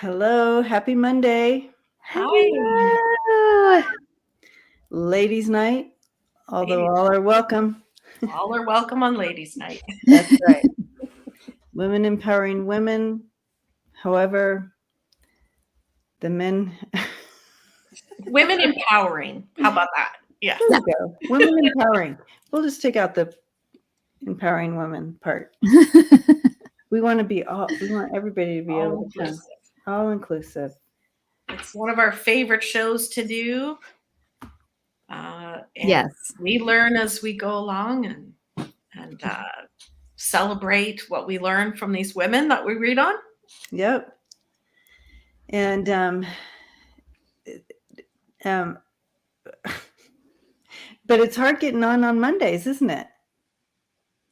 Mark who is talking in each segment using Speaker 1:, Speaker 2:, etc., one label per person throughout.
Speaker 1: Hello, happy Monday.
Speaker 2: Hi.
Speaker 1: Ladies' night, although all are welcome.
Speaker 2: All are welcome on Ladies' Night.
Speaker 1: That's right. Women empowering women. However, the men.
Speaker 2: Women empowering. How about that? Yeah.
Speaker 1: There we go. Women empowering. We'll just take out the empowering women part. We want everybody to be able to come. All inclusive.
Speaker 2: It's one of our favorite shows to do.
Speaker 3: Yes.
Speaker 2: We learn as we go along and celebrate what we learn from these women that we read on.
Speaker 1: Yep. And but it's hard getting on Mondays, isn't it?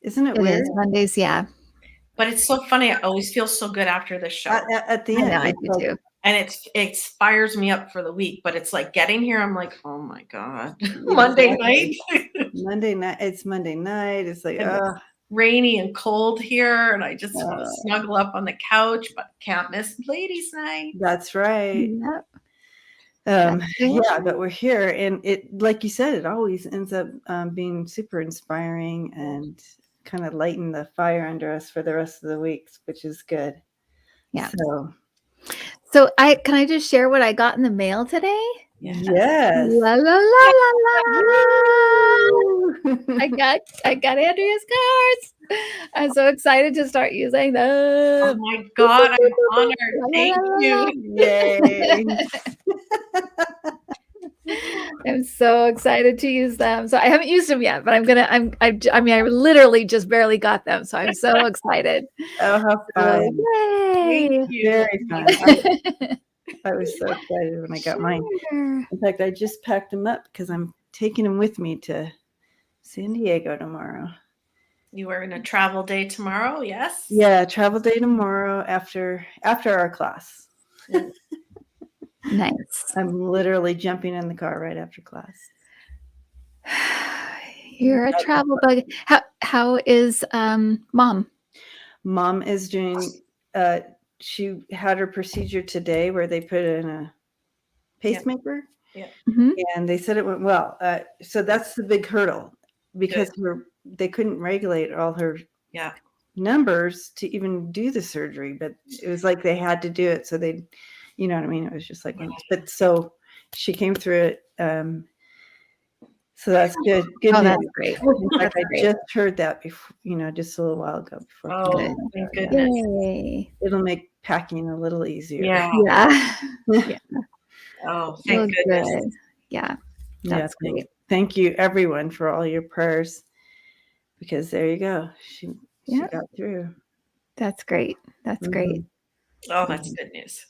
Speaker 1: Isn't it weird?
Speaker 3: Is. Mondays, yeah.
Speaker 2: But it's so funny. I always feel so good after the show.
Speaker 1: At the end.
Speaker 3: I do too.
Speaker 2: And it fires me up for the week. But it's like getting here, I'm like, oh my God. Monday night.
Speaker 1: Monday night. It's Monday night. It's like,
Speaker 2: rainy and cold here. And I just want to snuggle up on the couch, but can't miss Ladies' Night.
Speaker 1: That's right.
Speaker 3: Yep.
Speaker 1: Yeah, but we're here. And it, like you said, it always ends up being super inspiring and kind of lighten the fire under us for the rest of the weeks, which is good.
Speaker 3: Yeah. So can I just share what I got in the mail today?
Speaker 1: Yes.
Speaker 3: La la la la la. I got Andrea's cards. I'm so excited to start using them.
Speaker 2: Oh my God, I'm honored. Thank you.
Speaker 1: Yay.
Speaker 3: I'm so excited to use them. So I haven't used them yet, but I literally just barely got them. So I'm so excited.
Speaker 1: Oh, how fun.
Speaker 3: Yay.
Speaker 2: Thank you.
Speaker 1: Very fun. I was so excited when I got mine. In fact, I just packed them up because I'm taking them with me to San Diego tomorrow.
Speaker 2: You are in a travel day tomorrow, yes?
Speaker 1: Yeah, travel day tomorrow after our class.
Speaker 3: Nice.
Speaker 1: I'm literally jumping in the car right after class.
Speaker 3: You're a travel bug. How is Mom?
Speaker 1: Mom is doing. She had her procedure today where they put in a pacemaker.
Speaker 2: Yeah.
Speaker 3: Mm-hmm.
Speaker 1: And they said it went well. So that's the big hurdle because they couldn't regulate all her numbers to even do the surgery, but it was like they had to do it. So they, you know what I mean? It was just like, but so she came through it. So that's good. Good news.
Speaker 3: That's great.
Speaker 1: In fact, I just heard that before, just a little while ago.
Speaker 2: Oh, thank goodness.
Speaker 3: Yay.
Speaker 1: It'll make packing a little easier.
Speaker 3: Yeah.
Speaker 2: Oh, thank goodness.
Speaker 3: Good. Yeah. That's great.
Speaker 1: Thank you, everyone, for all your prayers. Because there you go. She got through.
Speaker 3: That's great. That's great.
Speaker 2: Oh, that's good news.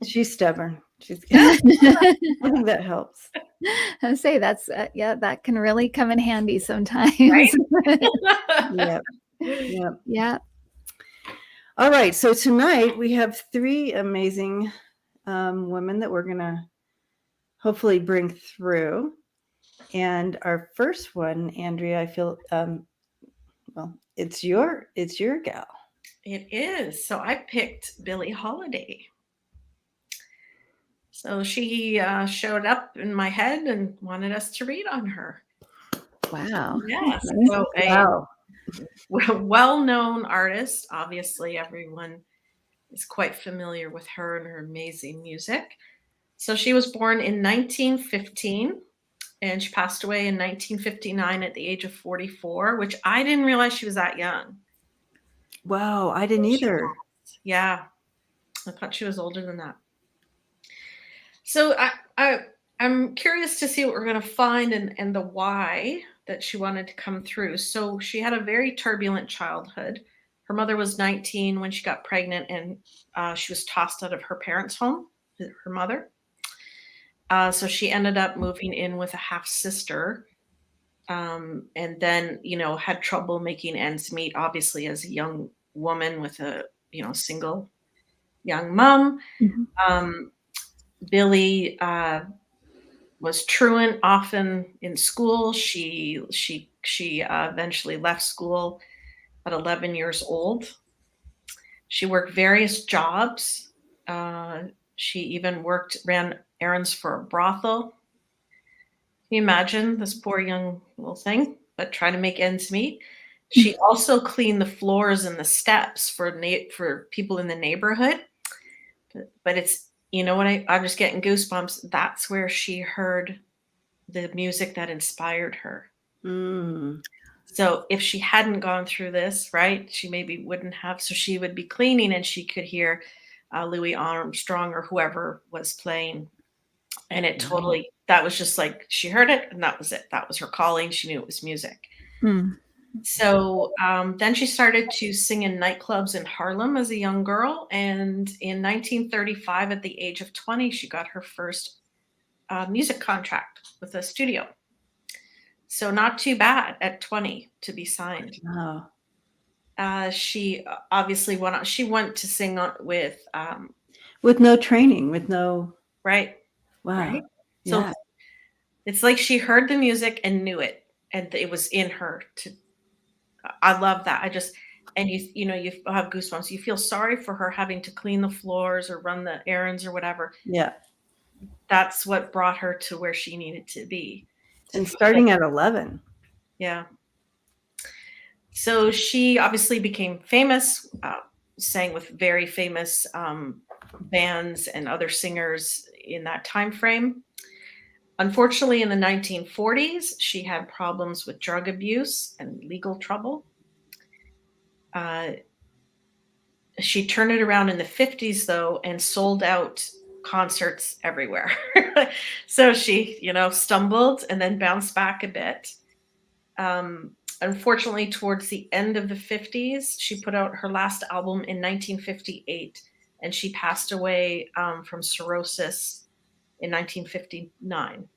Speaker 1: She's stubborn. I think that helps.
Speaker 3: I say that's that can really come in handy sometimes.
Speaker 2: Right?
Speaker 3: Yep.
Speaker 1: All right. So tonight we have 3 amazing women that we're gonna hopefully bring through. And our first one, Andrea, I feel it's your gal.
Speaker 2: It is. So I picked Billie Holiday. So she showed up in my head and wanted us to read on her.
Speaker 3: Wow.
Speaker 2: Yes. So a well-known artist. Obviously, everyone is quite familiar with her and her amazing music. So she was born in 1915 and she passed away in 1959 at the age of 44, which I didn't realize she was that young.
Speaker 1: Wow, I didn't either.
Speaker 2: Yeah. I thought she was older than that. So I'm curious to see what we're going to find and the why that she wanted to come through. So she had a very turbulent childhood. Her mother was 19 when she got pregnant and she was tossed out of her parents' home, her mother. So she ended up moving in with a half sister and then, had trouble making ends meet, obviously, as a young woman with a, single young mom.
Speaker 3: Mm-hmm.
Speaker 2: Billie was truant often in school. She eventually left school at 11 years old. She worked various jobs She even ran errands for a brothel. Can you imagine this poor young little thing, but trying to make ends meet? She also cleaned the floors and the steps for people in the neighborhood. But it's, you know what, I'm just getting goosebumps. That's where she heard the music that inspired her. So if she hadn't gone through this, right, she maybe wouldn't have. So she would be cleaning and she could hear Louis Armstrong or whoever was playing. And it totally, that was just like, she heard it and that was it. That was her calling. She knew it was music. So then she started to sing in nightclubs in Harlem as a young girl. And in 1935, at the age of 20, she got her first music contract with a studio. So not too bad at 20 to be signed.
Speaker 1: Wow.
Speaker 2: She obviously went to sing with
Speaker 1: no training, with no.
Speaker 2: Right.
Speaker 1: Wow.
Speaker 2: Right? So it's like she heard the music and knew it, and it was in her to. I love that. And you have goosebumps. You feel sorry for her having to clean the floors or run the errands or whatever.
Speaker 1: Yeah.
Speaker 2: That's what brought her to where she needed to be.
Speaker 1: And starting at 11.
Speaker 2: Yeah. So she obviously became famous, sang with very famous bands and other singers in that time frame. Unfortunately, in the 1940s, she had problems with drug abuse and legal trouble. She turned it around in the 50s, though, and sold out concerts everywhere. So she, stumbled and then bounced back a bit. Unfortunately, towards the end of the 50s, she put out her last album in 1958, and she passed away from cirrhosis in 1959.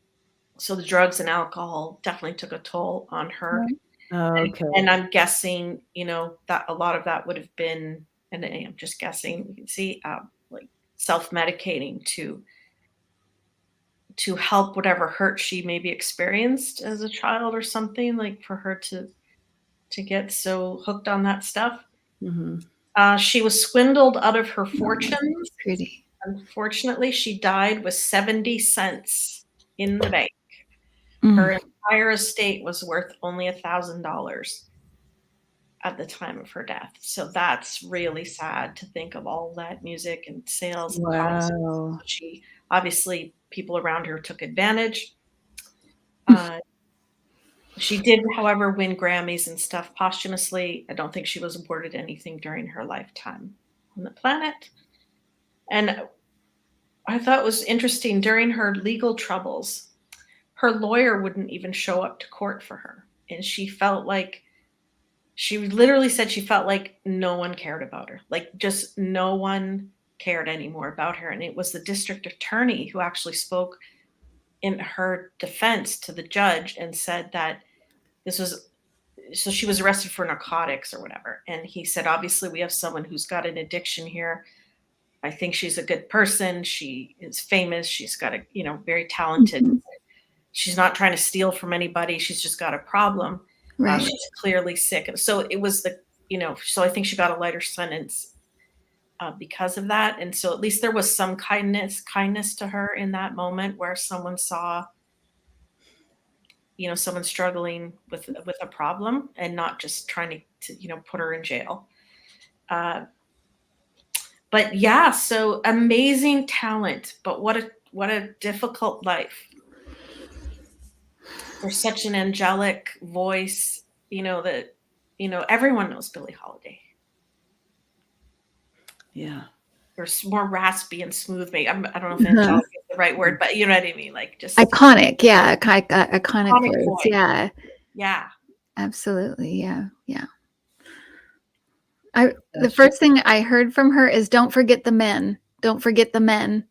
Speaker 2: So the drugs and alcohol definitely took a toll on her.
Speaker 1: Okay.
Speaker 2: And I'm guessing, that a lot of that would have been, and I'm just guessing, you can see, like self-medicating to help whatever hurt she maybe experienced as a child or something, like for her to get so hooked on that stuff. She was swindled out of her fortunes.
Speaker 3: Pretty.
Speaker 2: Unfortunately, she died with 70 cents in the bank. Her entire estate was worth only $1,000 at the time of her death. So that's really sad to think of all that music and sales.
Speaker 1: Wow.
Speaker 2: She obviously, people around her took advantage. She did, however, win Grammys and stuff posthumously. I don't think she was awarded anything during her lifetime on the planet. And I thought it was interesting, during her legal troubles, her lawyer wouldn't even show up to court for her. And she literally said she felt like no one cared about her. Like just no one cared anymore about her. And it was the district attorney who actually spoke in her defense to the judge and said that so she was arrested for narcotics or whatever. And he said, obviously we have someone who's got an addiction here. I think she's a good person. She is famous. She's got very talented. She's not trying to steal from anybody. She's just got a problem.
Speaker 3: Right.
Speaker 2: She's clearly sick. So it was so I think she got a lighter sentence because of that. And so at least there was some kindness to her in that moment, where someone saw, someone struggling with a problem and not just trying to put her in jail. But yeah, so amazing talent, but what a difficult life for such an angelic voice, that everyone knows Billie Holiday.
Speaker 1: Yeah.
Speaker 2: There's more raspy and smooth. I don't know if angelic is the right word, but you know what I mean? Like just
Speaker 3: iconic. Yeah. Iconic voice. Yeah.
Speaker 2: Yeah. Absolutely.
Speaker 3: Yeah. The first thing I heard from her is don't forget the men. Don't forget the men.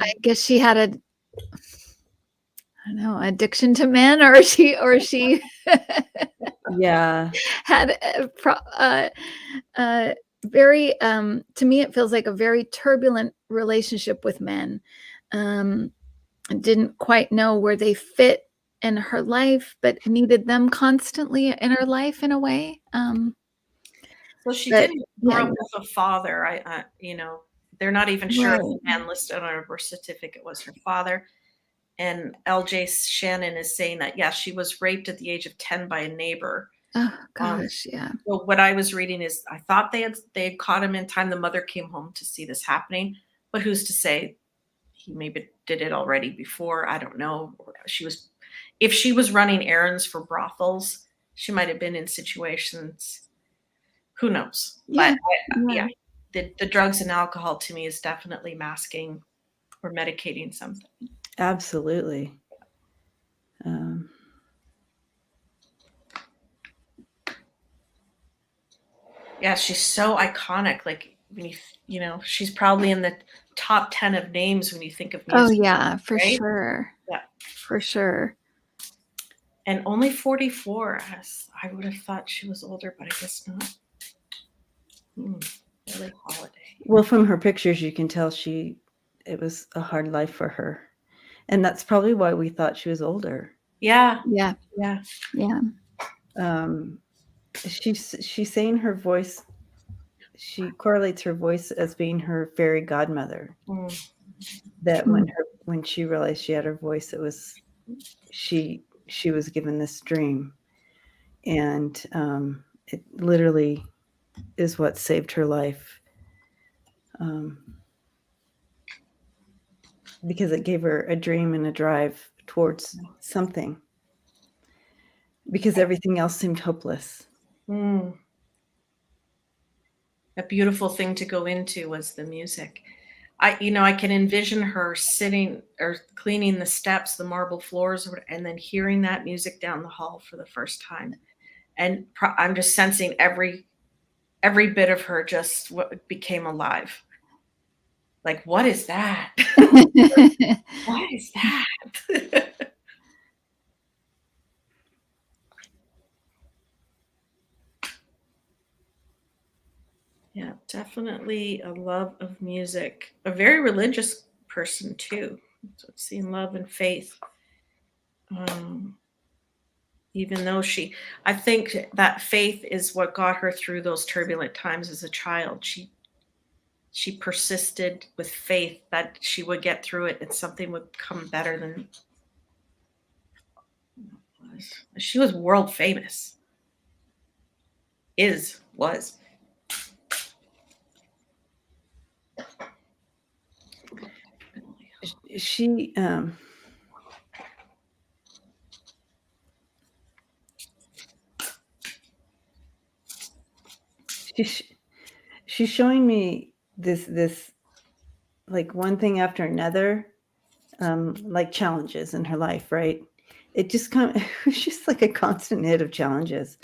Speaker 3: I guess she had addiction to men, or she
Speaker 1: yeah,
Speaker 3: had very to me it feels like a very turbulent relationship with men. Didn't quite know where they fit in her life, but needed them constantly in her life in a way.
Speaker 2: So she didn't grow up with a father. they're not even sure if
Speaker 3: Right.
Speaker 2: the man listed on her birth certificate was her father. And LJ Shannon is saying that, yeah, she was raped at the age of 10 by a neighbor.
Speaker 3: Oh gosh, yeah.
Speaker 2: So what I was reading is I thought they had caught him in time. The mother came home to see this happening, but who's to say he maybe did it already before? I don't know. If she was running errands for brothels, she might have been in situations. Who knows?
Speaker 3: Yeah.
Speaker 2: But the drugs and alcohol to me is definitely masking or medicating something.
Speaker 1: Absolutely.
Speaker 2: Yeah, she's so iconic. Like when she's probably in the top 10 of names when you think of music.
Speaker 3: Oh yeah, for
Speaker 2: right?
Speaker 3: sure.
Speaker 2: Yeah.
Speaker 3: For sure.
Speaker 2: And only 44. I would have thought she was older, but I guess not. Billie Holiday.
Speaker 1: Well, from her pictures, you can tell it was a hard life for her. And that's probably why we thought she was older.
Speaker 2: Yeah.
Speaker 3: Yeah.
Speaker 2: Yeah.
Speaker 3: Yeah.
Speaker 1: She's saying her voice, she correlates her voice as being her fairy godmother. That when she realized she had her voice, it was she was given this dream, and it literally is what saved her life, because it gave her a dream and a drive towards something, because everything else seemed hopeless.
Speaker 2: A beautiful thing to go into was the music. I can envision her sitting or cleaning the steps, the marble floors, and then hearing that music down the hall for the first time. And I'm just sensing every bit of her just became alive. Like, what is that? What is that? Yeah, definitely a love of music. A very religious person too. So it's seeing love and faith. Even though I think that faith is what got her through those turbulent times as a child. She persisted with faith that she would get through it and something would come better than she was world famous. Was.
Speaker 1: She's showing me this like one thing after another, like challenges in her life, right? It just it was just like a constant hit of challenges.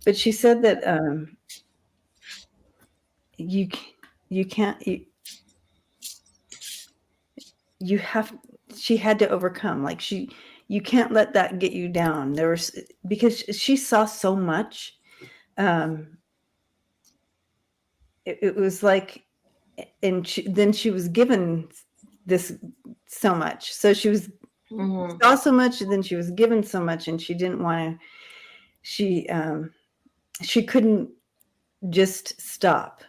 Speaker 1: But she said that she had to overcome, like you can't let that get you down. Because she saw so much. It was like, and then she was given this so much. So she was saw so much, and then she was given so much, and she didn't want to. She couldn't just stop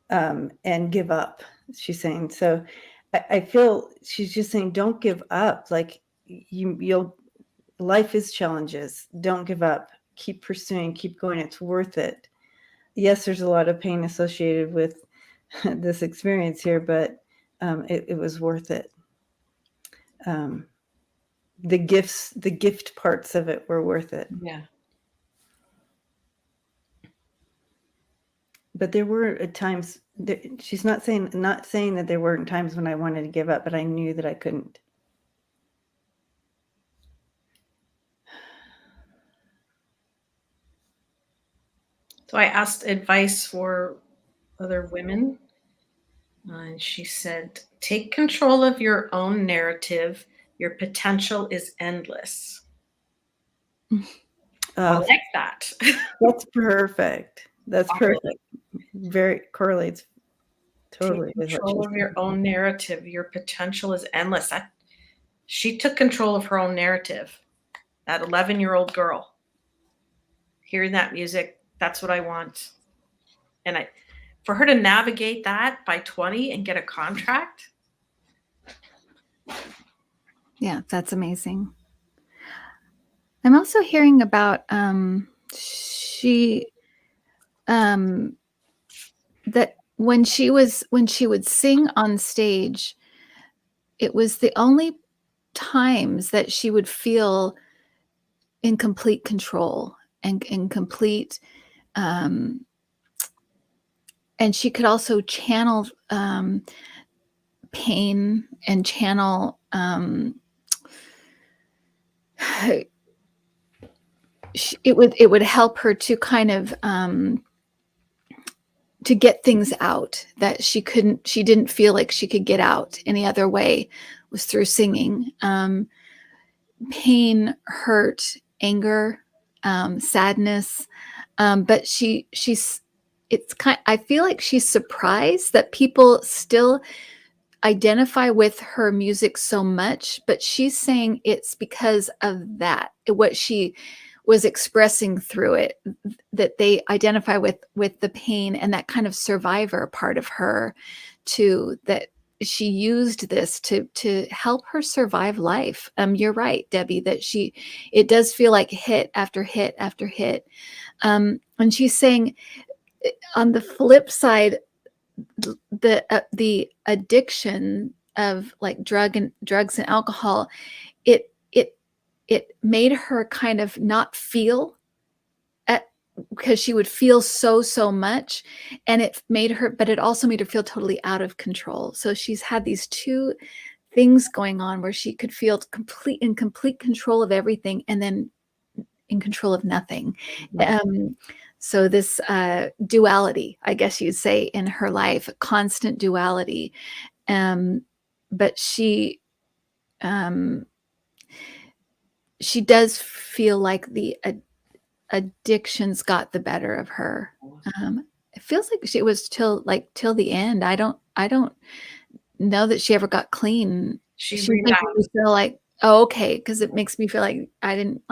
Speaker 1: and give up. She's saying. So I feel she's just saying, don't give up. Like life is challenges. Don't give up. Keep pursuing. Keep going. It's worth it. Yes, there's a lot of pain associated with this experience here, but it was worth it. The gift parts of it were worth it.
Speaker 2: Yeah.
Speaker 1: But there were at times, she's not saying that there weren't times when I wanted to give up, but I knew that I couldn't.
Speaker 2: So I asked advice for other women, and she said, take control of your own narrative. Your potential is endless. I like that.
Speaker 1: That's perfect. That's perfect. Very correlates totally with what
Speaker 2: control of your own narrative. Your potential is endless. She took control of her own narrative. That 11-year-old girl, hearing that music, that's what I want. And for her to navigate that by 20 and get a contract.
Speaker 3: Yeah, that's amazing. I'm also hearing about that when she would sing on stage, it was the only times that she would feel in complete control and in complete and she could also channel pain and channel it would help her to kind of to get things out that she didn't feel like she could get out any other way, was through singing. Pain, hurt, anger, sadness, but I feel like she's surprised that people still identify with her music so much, but she's saying it's because of that, what she was expressing through it, that they identify with the pain and that kind of survivor part of her too, that she used this to help her survive life. You're right, Debbie, that it does feel like hit after hit after hit. And she's saying on the flip side, the addiction of like drugs and alcohol, it made her kind of not feel because she would feel so much, and but it also made her feel totally out of control. So she's had these two things going on where she could feel in complete control of everything and then in control of nothing. So this duality, I guess you'd say, in her life, constant duality. But she does feel like the addictions got the better of her. It feels like it was till the end. I don't know that she ever got clean. She makes me feel like, oh, okay, because it makes me feel like I didn't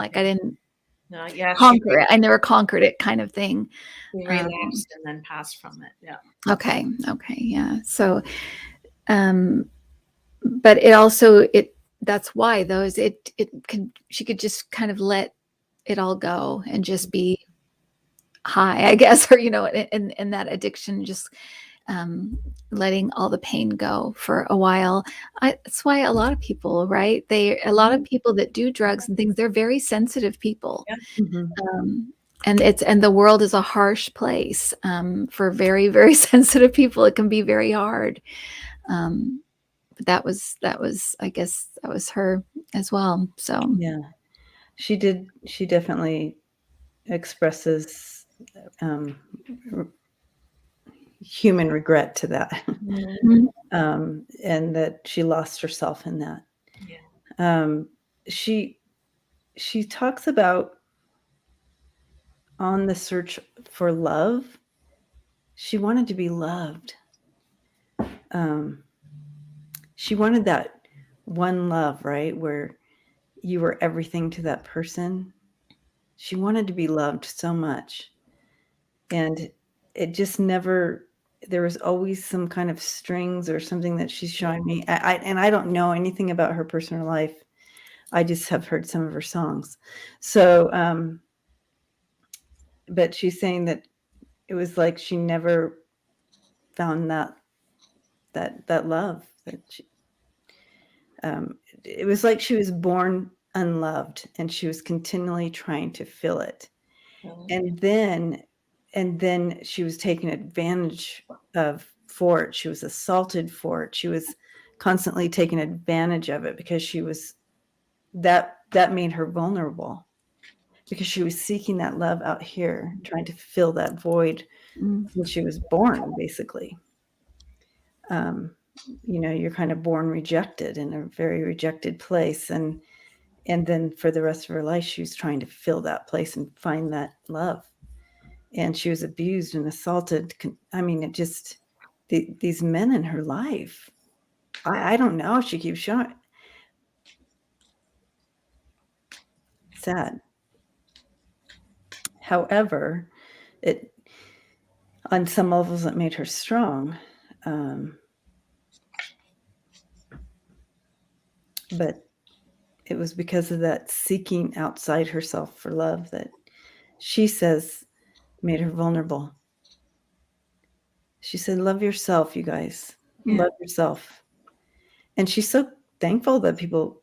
Speaker 3: conquer it. I never conquered it, kind of thing.
Speaker 2: She relapsed and then passed from it. Yeah.
Speaker 3: Okay. Yeah. So, but it also that's why though, is she could just kind of let it all go and just be high, I guess, or in that addiction, just letting all the pain go for a while. That's why a lot of people, right? A lot of people that do drugs and things, they're very sensitive people.
Speaker 2: Yeah.
Speaker 3: Mm-hmm. And the world is a harsh place for very, very sensitive people. It can be very hard. But that was, I guess that was her as well. So
Speaker 1: yeah, she definitely expresses human regret to that.
Speaker 3: mm-hmm.
Speaker 1: And that she lost herself in that.
Speaker 2: Yeah.
Speaker 1: She talks about on the search for love. She wanted to be loved. She wanted that one love, right? Where you were everything to that person. She wanted to be loved so much. And it just never, there was always some kind of strings or something that she's showing me. And I don't know anything about her personal life. I just have heard some of her songs. So, but she's saying that it was like she never found that love, that she, it was like she was born unloved and she was continually trying to fill it. And then she was taken advantage of for it. She was assaulted for it. She was constantly taken advantage of it because she was that made her vulnerable, because she was seeking that love out here, trying to fill that void when she was born, basically. You're kind of born rejected in a very rejected place. And then for the rest of her life, she was trying to fill that place and find that love. And she was abused and assaulted. I mean, it just, these men in her life, I don't know. She keeps showing. Sad. However, on some levels it made her strong. But it was because of that seeking outside herself for love that she says made her vulnerable. She said, love yourself, you guys.
Speaker 2: Yeah.
Speaker 1: Love yourself. And she's so thankful that people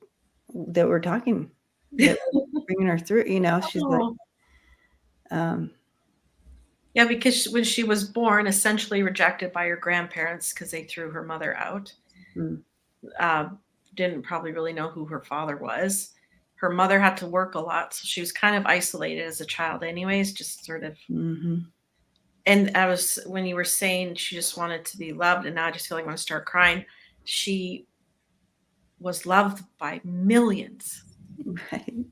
Speaker 1: that were talking, that were bringing her through, you know, she's like,
Speaker 2: yeah, because when she was born, essentially rejected by her grandparents because they threw her mother out. Didn't probably really know who her father was. Her mother had to work a lot, so she was kind of isolated as a child anyways, just sort of. And I was, when you were saying she just wanted to be loved, and now I just feel like I want to start crying. She was loved by millions,
Speaker 1: right.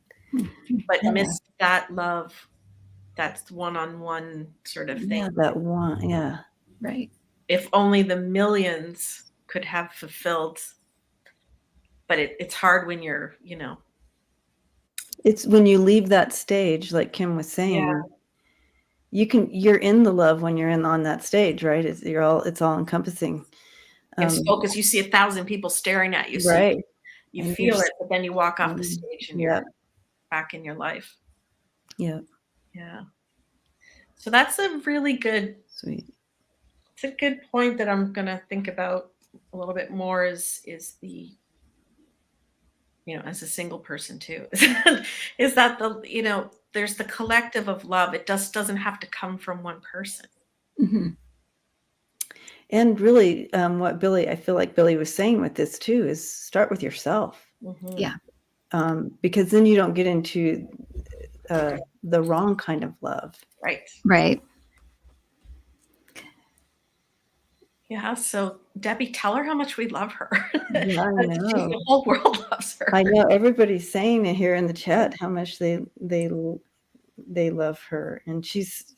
Speaker 2: but missed that love. That's one-on-one sort of thing.
Speaker 1: Yeah, that one. Yeah.
Speaker 3: Right.
Speaker 2: If only the millions could have fulfilled, but it's hard when you're, you know.
Speaker 1: It's when you leave that stage, like Kim was saying, you're in the love when you're on that stage, right? It's all encompassing.
Speaker 2: It's focus. You see 1,000 people staring at you, so
Speaker 1: right.
Speaker 2: you feel it, but then you walk off the stage and you're back in your life.
Speaker 1: Yeah.
Speaker 2: Yeah. So that's a really good,
Speaker 1: sweet.
Speaker 2: It's a good point that I'm going to think about a little bit more is the, you know, as a single person too, is that the, you know, there's the collective of love. It just doesn't have to come from one person.
Speaker 1: And really, what Billie, I feel like Billie was saying with this too, is start with yourself.
Speaker 3: Yeah.
Speaker 1: Because then you don't get into the wrong kind of love.
Speaker 2: Right.
Speaker 3: Right.
Speaker 2: Yeah. So Debbie, tell her how much we love her.
Speaker 1: Yeah, I know.
Speaker 2: The whole world loves her.
Speaker 1: I know everybody's saying it here in the chat how much they love her, and she's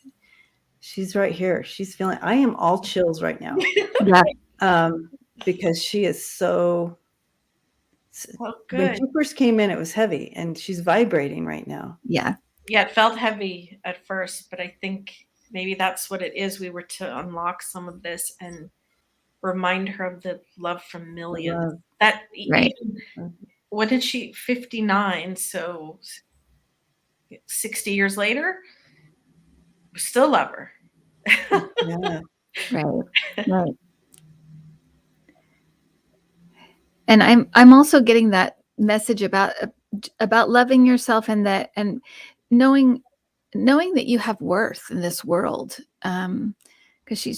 Speaker 1: right here. She's feeling. I am all chills right now.
Speaker 3: Yeah.
Speaker 1: Because she is so.
Speaker 2: Well, good.
Speaker 1: When she first came in, it was heavy, and she's vibrating right now.
Speaker 3: Yeah.
Speaker 2: Yeah, it felt heavy at first, but I think maybe that's what it is. We were to unlock some of this and remind her of the love from millions.
Speaker 1: Love.
Speaker 2: That
Speaker 3: Right.
Speaker 2: even, what did she? 59. So 60 years later, we still love her.
Speaker 1: Yeah.
Speaker 3: Right. And I'm also getting that message about loving yourself, and that, and knowing that you have worth in this world. Because she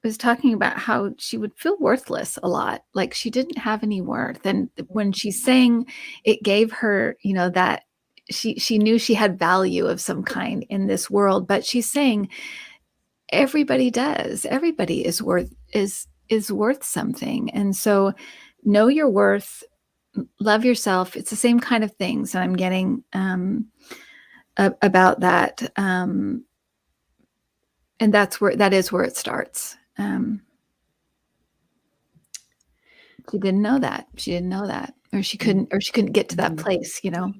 Speaker 3: was talking about how she would feel worthless a lot, like she didn't have any worth. And when she sang, it gave her, you know, that she knew she had value of some kind in this world. But she's saying everybody does. Everybody is worth something. And so know your worth, love yourself. It's the same kind of things I'm getting about that. And that is where it starts. She didn't know that. Or she couldn't get to that place, you know.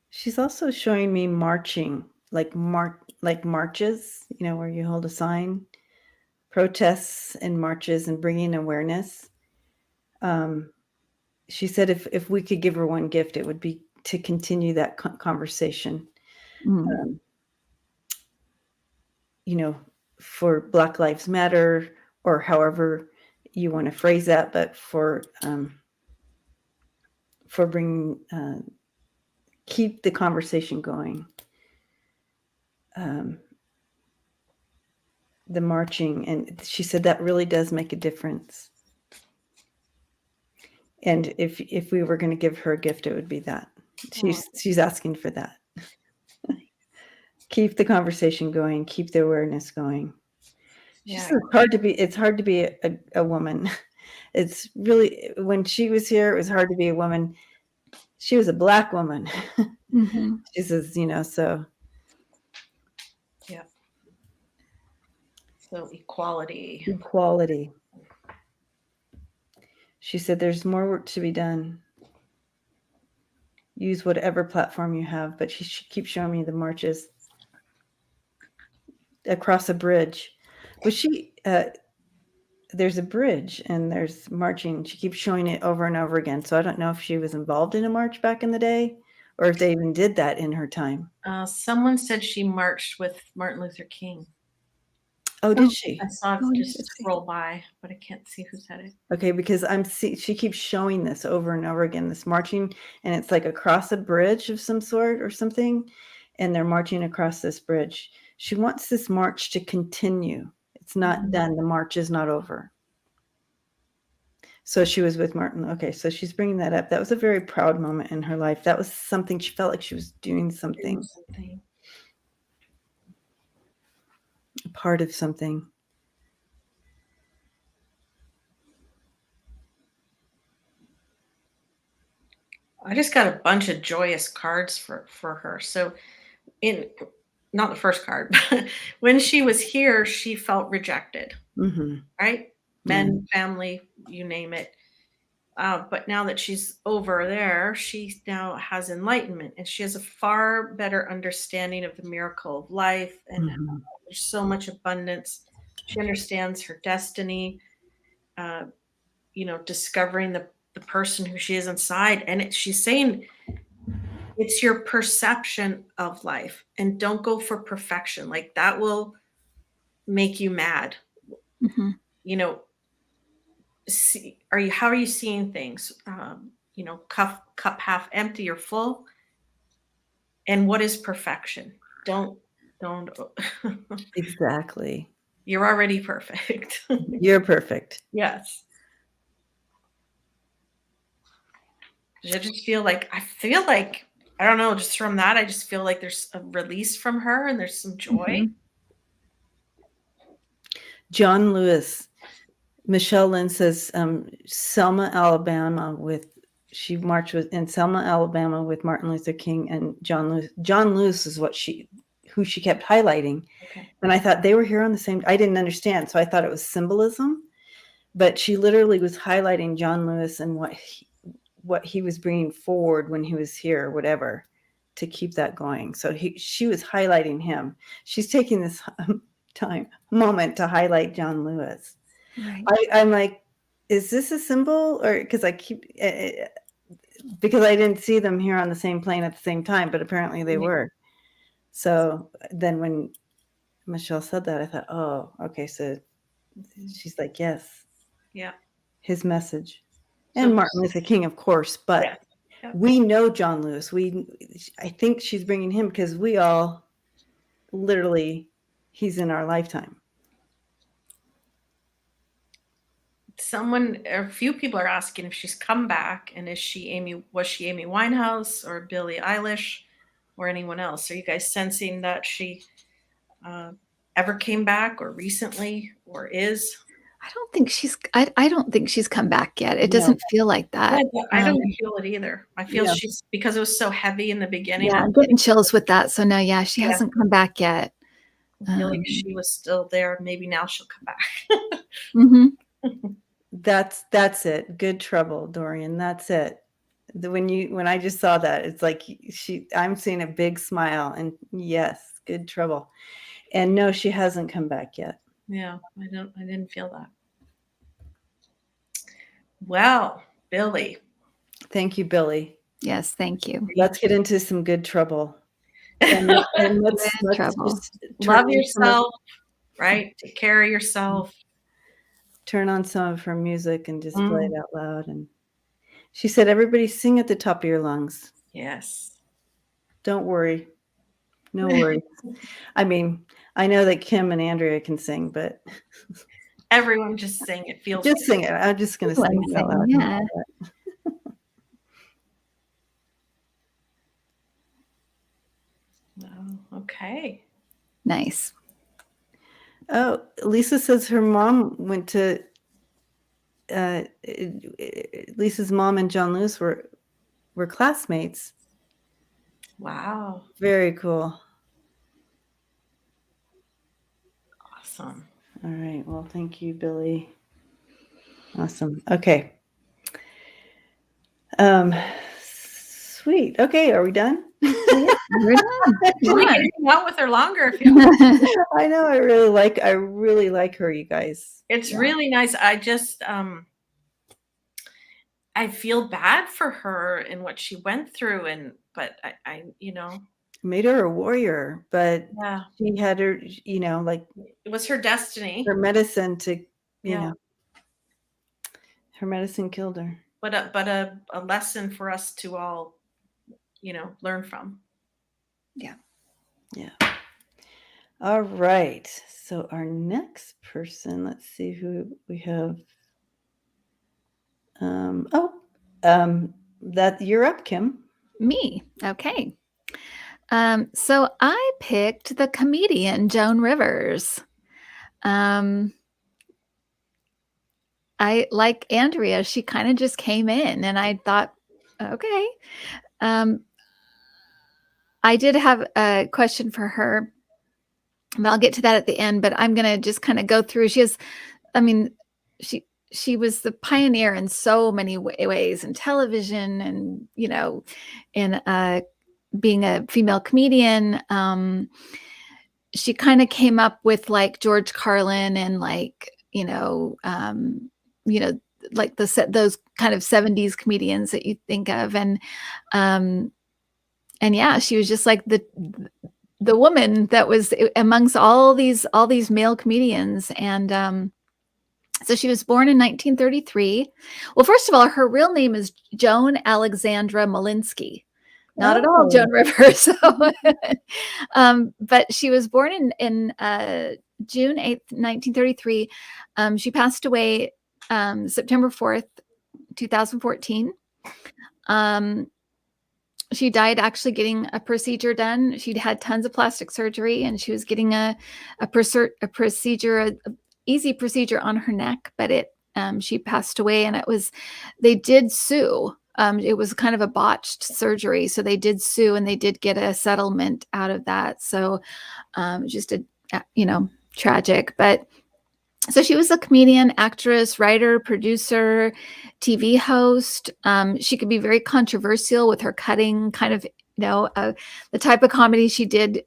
Speaker 1: She's also showing me marching, like marches, you know, where you hold a sign, protests and marches, and bringing awareness. She said if we could give her one gift, it would be to continue that conversation. You know, for Black Lives Matter, or however you want to phrase that, but for bringing, keep the conversation going. The marching, and she said that really does make a difference. And if we were going to give her a gift, it would be that. She's asking for that. Keep the conversation going, keep the awareness going. She said it's hard to be a woman. It's really, when she was here, it was hard to be a woman. She was a Black woman. She says, you know, so.
Speaker 2: Yeah. So equality.
Speaker 1: She said there's more work to be done. Use whatever platform you have, but she keeps showing me the marches. across a bridge. Was she? There's a bridge and there's marching. She keeps showing it over and over again. So I don't know if she was involved in a march back in the day, or if they even did that in her time.
Speaker 2: Someone said she marched with Martin Luther King.
Speaker 1: Oh, did she?
Speaker 2: I saw it
Speaker 3: Oh,
Speaker 2: just
Speaker 3: did she?
Speaker 2: scroll by, but I can't see who said it.
Speaker 1: Okay, because she keeps showing this over and over again, this marching, and it's like across a bridge of some sort or something, and they're marching across this bridge. She wants this march to continue. It's not done. The march is not over. So she was with Martin. Okay, so she's bringing that up. That was a very proud moment in her life. That was something she felt like she was doing something. A part of something.
Speaker 2: I just got a bunch of joyous cards for her. So not the first card, but when she was here, she felt rejected, right? Men, family, you name it. But now that she's over there, she now has enlightenment, and she has a far better understanding of the miracle of life, and there's so much abundance. She understands her destiny, discovering the person who she is inside. And she's saying it's your perception of life, and don't go for perfection. Like that will make you mad. How are you seeing things? Cup half empty or full? And what is perfection? Don't.
Speaker 1: Exactly.
Speaker 2: You're already perfect.
Speaker 1: You're perfect.
Speaker 2: Yes. I feel like, I don't know, just from that, I just feel like there's a release from her and there's some joy.
Speaker 1: John Lewis. Michelle Lynn says Selma, Alabama she marched in Selma, Alabama with Martin Luther King and John Lewis. John Lewis is who she kept highlighting. Okay. And I thought they were here on the same, I didn't understand. So I thought it was symbolism, but she literally was highlighting John Lewis and what he was bringing forward when he was here or whatever to keep that going. So she was highlighting him. She's taking this moment to highlight John Lewis. Right. I'm like, is this a symbol? Or because because I didn't see them here on the same plane at the same time, but apparently they were. So then when Michelle said that, I thought, oh, okay. So she's like, yes.
Speaker 2: Yeah.
Speaker 1: His message. And Martin Luther King, of course, but we know John Lewis. I think she's bringing him because we all literally, he's in our lifetime.
Speaker 2: A few people are asking if she's come back, and was she Amy Winehouse or Billie Eilish or anyone else? Are you guys sensing that she ever came back or recently or is?
Speaker 3: I don't think she's come back yet. It doesn't feel like that.
Speaker 2: I don't feel it either. I feel she's, because it was so heavy in the beginning.
Speaker 3: Yeah, I'm getting chills with that. So no, she hasn't come back yet.
Speaker 2: I feel like she was still there. Maybe now she'll come back.
Speaker 1: That's it. Good trouble, Dorian. That's it. When I just saw that, it's like I'm seeing a big smile, and yes, good trouble. And no, she hasn't come back yet.
Speaker 2: Yeah, I didn't feel that. Well, Billie.
Speaker 1: Thank you, Billie.
Speaker 3: Yes, thank you.
Speaker 1: Let's get into some good trouble. And let's
Speaker 2: love yourself, right? Take care of yourself.
Speaker 1: Turn on some of her music and just play it out loud. And she said, everybody sing at the top of your lungs.
Speaker 2: Yes.
Speaker 1: Don't worry. No worries. I mean, I know that Kim and Andrea can sing, but
Speaker 2: everyone just sing. It feels
Speaker 1: just sing it. I'm just going to sing it out loud.
Speaker 3: Yeah.
Speaker 1: Okay.
Speaker 3: Nice.
Speaker 1: Oh, Lisa says her mom went to Lisa's mom and John Lewis were classmates.
Speaker 2: Wow.
Speaker 1: Very cool.
Speaker 2: Awesome.
Speaker 1: All right. Well, thank you, Billie. Awesome. Okay. Sweet. Okay. Are we done?
Speaker 3: We're done.
Speaker 2: We
Speaker 3: Come
Speaker 2: can hang out with her longer if you
Speaker 3: on.
Speaker 2: want.
Speaker 1: I know. I really like her, you guys.
Speaker 2: It's really nice. I just I feel bad for her and what she went through, but I
Speaker 1: made her a warrior, but
Speaker 2: yeah,
Speaker 1: she had her, like
Speaker 2: it was her destiny.
Speaker 1: her medicine to, her medicine killed her.
Speaker 2: But a lesson for us to all, learn from.
Speaker 3: Yeah.
Speaker 1: Yeah. All right. So our next person, let's see who we have. That you're up, Kim.
Speaker 3: Me. Okay. So I picked the comedian Joan Rivers. I like Andrea. She kind of just came in, and I thought, okay. I did have a question for her, but I'll get to that at the end. But I'm gonna just kind of go through. She was the pioneer in so many ways in television, and in being a female comedian. She kind of came up with like George Carlin and like like those kind of 70s comedians that you think of, and yeah, she was just like the woman that was amongst all these male comedians. And so she was born in 1933. Well, first of all, her real name is Joan Alexandra Malinsky. Not at all Joan Rivers. So, but she was born in June 8th, 1933. She passed away September 4th, 2014. She died actually getting a procedure done. She'd had tons of plastic surgery, and she was getting a easy procedure on her neck, but she passed away, and they did sue. It was kind of a botched surgery, so they did sue, and they did get a settlement out of that. So just tragic. But so she was a comedian, actress, writer, producer, TV host. She could be very controversial with her cutting kind of, the type of comedy she did,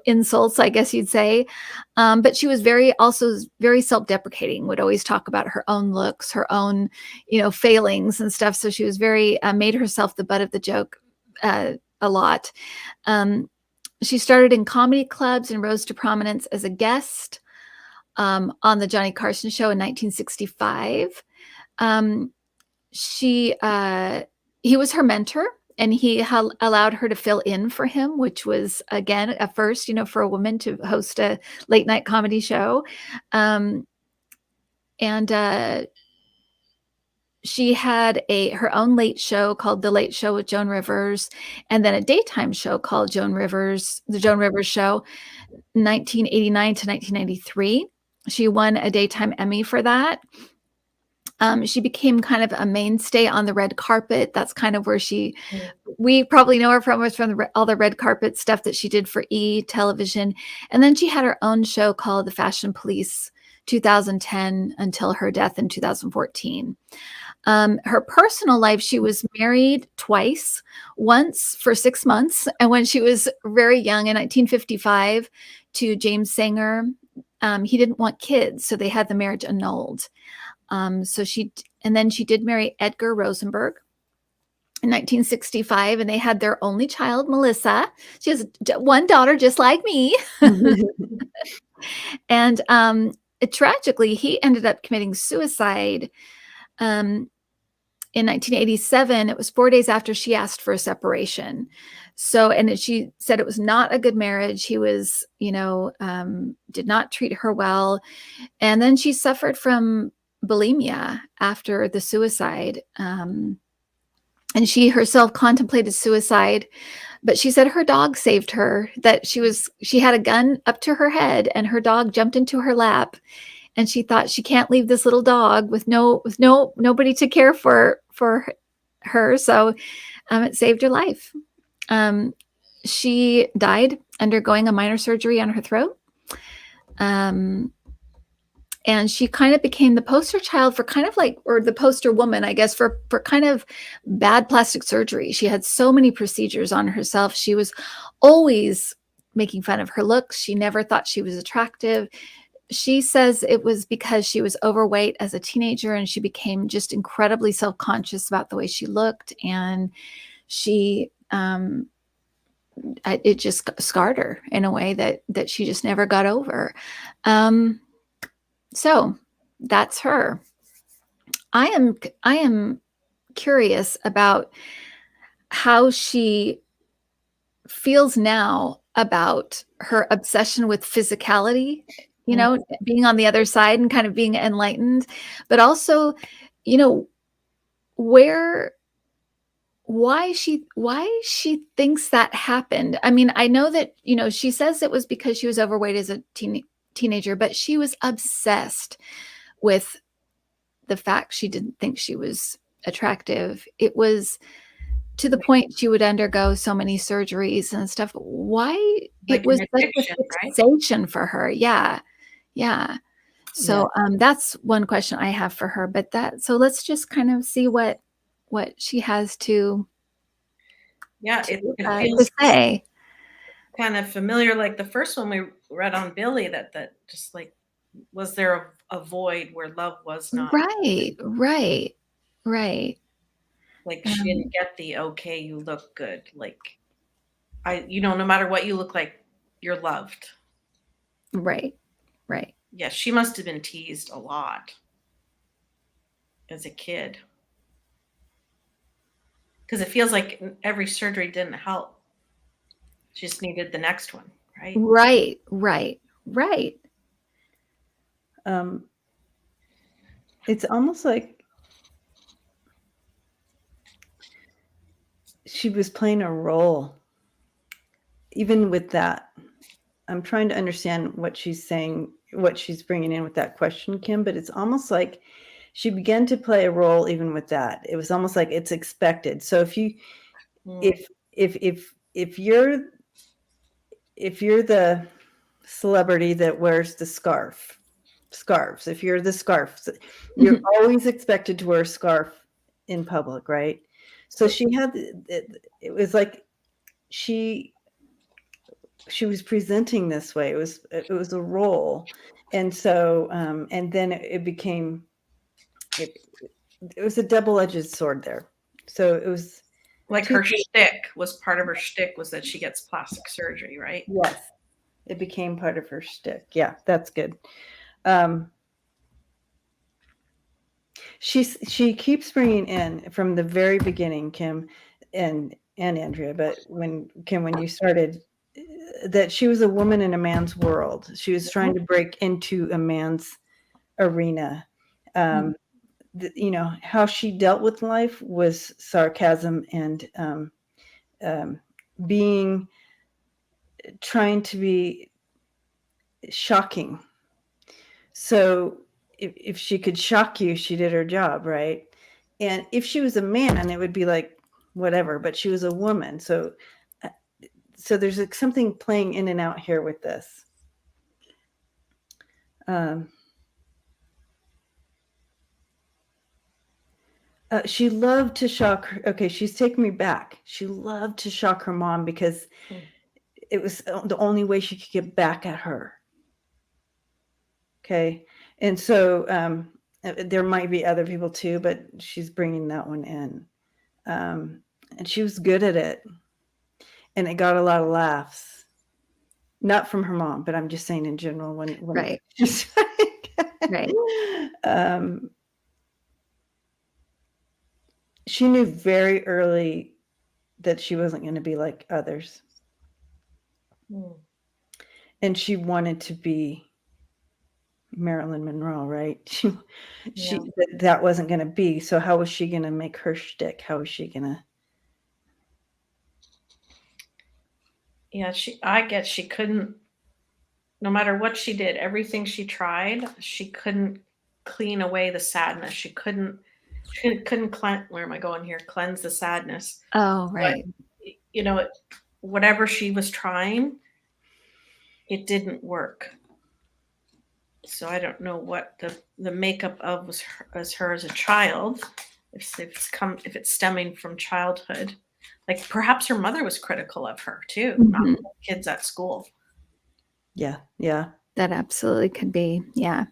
Speaker 3: insults, I guess you'd say. But she was also very self-deprecating, would always talk about her own looks, her own, failings and stuff. So she was very, made herself the butt of the joke a lot. She started in comedy clubs and rose to prominence as a guest on the Johnny Carson show in 1965. He was her mentor, and he allowed her to fill in for him, which was, again, a first, for a woman to host a late night comedy show. She had her own late show called The Late Show with Joan Rivers, and then a daytime show called The Joan Rivers Show, 1989 to 1993. She won a daytime Emmy for that. She became kind of a mainstay on the red carpet. That's kind of where we probably know her from all the red carpet stuff that she did for television. And then she had her own show called The Fashion Police, 2010 until her death in 2014. Her personal life, she was married twice, once for 6 months, and when she was very young in 1955 to James Sanger. He didn't want kids, so they had the marriage annulled. And then she did marry Edgar Rosenberg in 1965, and they had their only child, Melissa. She has one daughter, just like me. And tragically, he ended up committing suicide in 1987. It was 4 days after she asked for a separation. So, and she said it was not a good marriage. He was, did not treat her well. And then she suffered from bulimia after the suicide. And she herself contemplated suicide, but she said her dog saved her, that she had a gun up to her head and her dog jumped into her lap. And she thought, she can't leave this little dog with nobody to care for her. So it saved her life. She died undergoing a minor surgery on her throat. And she kind of became the poster child for kind of like, or the poster woman, I guess, for kind of bad plastic surgery. She had so many procedures on herself. She was always making fun of her looks. She never thought she was attractive. She says it was because she was overweight as a teenager and she became just incredibly self-conscious about the way she looked. And she, it just scarred her in a way that she just never got over. So that's her. I am curious about how she feels now about her obsession with physicality, you know, being on the other side and kind of being enlightened, but also, you know, why she thinks that happened. I mean, I know that, you know, she says it was because she was overweight as a teenager, but she was obsessed with the fact she didn't think she was attractive. It was to the point she would undergo so many surgeries and stuff. Why?
Speaker 2: Like
Speaker 3: It was
Speaker 2: an
Speaker 3: such a
Speaker 2: addiction, right?
Speaker 3: fixation for her. Yeah. Yeah. So that's one question I have for her. But so let's just kind of see what she has to
Speaker 2: it feels
Speaker 3: say.
Speaker 2: kind of familiar, like the first one we read on Billie, that just like, was there a void where love was not?
Speaker 3: Right.
Speaker 2: Like she didn't get the, okay, you look good. Like no matter what you look like, you're loved.
Speaker 3: Right.
Speaker 2: Yeah, she must have been teased a lot as a kid. Because it feels like every surgery didn't help. She just needed the next one, right?
Speaker 3: Right.
Speaker 1: It's almost like she was playing a role. Even with that, I'm trying to understand what she's saying, what she's bringing in with that question, Kim, but it's almost like she began to play a role even with that. It was almost like it's expected. So if you're the celebrity that wears the scarves, if you're the scarf, you're always expected to wear a scarf in public, right? So she had, it was like she was presenting this way. It was a role. And so, and then it became, it was a double-edged sword there. So it was
Speaker 2: like her shtick was part of her shtick was that she gets plastic surgery, right?
Speaker 1: Yes. It became part of her shtick. Yeah, that's good. She keeps bringing in from the very beginning, Kim and Andrea, but when you started, that she was a woman in a man's world. She was trying to break into a man's arena. You know, how she dealt with life was sarcasm and trying to be shocking. So if she could shock you, she did her job, right? And if she was a man, it would be like whatever, but she was a woman. So there's like something playing in and out here with this. She loved to shock her. Okay, she's taking me back. She loved to shock her mom because it was the only way she could get back at her. Okay. And so there might be other people too, but she's bringing that one in. And she was good at it. And it got a lot of laughs. Not from her mom, but I'm just saying in general.
Speaker 3: Right. Right.
Speaker 1: She knew very early that she wasn't going to be like others. And she wanted to be Marilyn Monroe, right? That wasn't going to be. So how was she going to make her shtick? How was she going to?
Speaker 2: Yeah, I guess she couldn't, no matter what she did, everything she tried, she couldn't clean away the sadness. She couldn't cleanse, where am I going here? Cleanse the sadness.
Speaker 3: Oh, right.
Speaker 2: But, you know, whatever she was trying, it didn't work. So I don't know what the makeup of was her as a child, if it's stemming from childhood. Like perhaps her mother was critical of her too, not the kids at school.
Speaker 1: Yeah, yeah.
Speaker 3: That absolutely could be, yeah.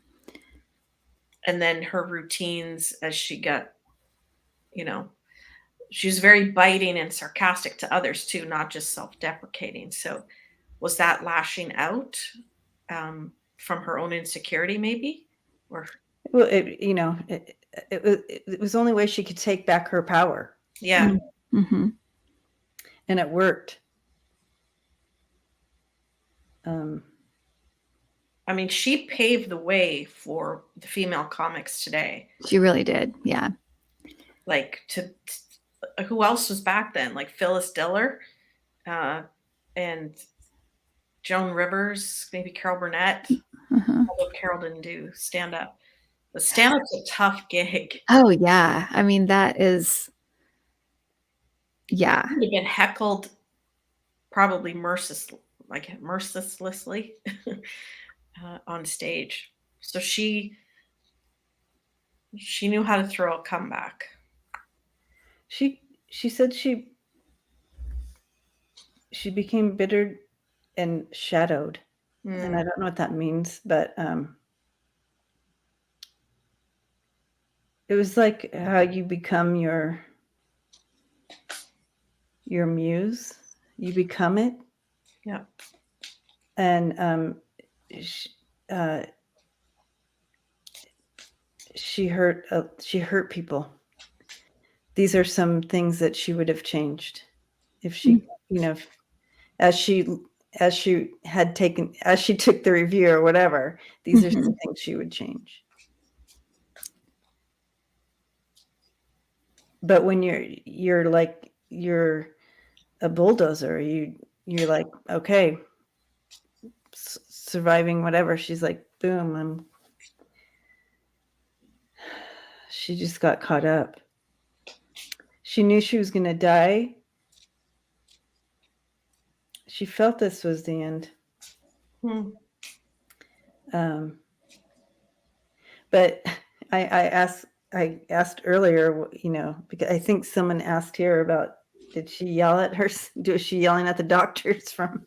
Speaker 2: And then her routines as she got, she was very biting and sarcastic to others too, not just self-deprecating. So was that lashing out from her own insecurity maybe? Or
Speaker 1: well, it was the only way she could take back her power.
Speaker 2: Yeah.
Speaker 3: Mm-hmm.
Speaker 1: And it worked.
Speaker 2: I mean, she paved the way for the female comics today.
Speaker 3: She really did, yeah.
Speaker 2: Like who else was back then? Like Phyllis Diller, and Joan Rivers, maybe Carol Burnett. Although Carol didn't do stand up. But stand up's a tough gig.
Speaker 3: Oh yeah, I mean that is, yeah.
Speaker 2: You've been heckled, probably mercilessly on stage. So she knew how to throw a comeback.
Speaker 1: She said she became bitter and shadowed. And I don't know what that means, but it was like how you become your muse. You become it.
Speaker 2: Yeah.
Speaker 1: And she hurt people. These are some things that she would have changed if she, as she took the review or whatever. These are some things she would change. But when you're a bulldozer, you're like, okay, surviving whatever. She's like, boom, she just got caught up. She knew she was going to die. She felt this was the end. But I asked earlier, because I think someone asked here about, did she yell at her? Was she yelling at the doctors from?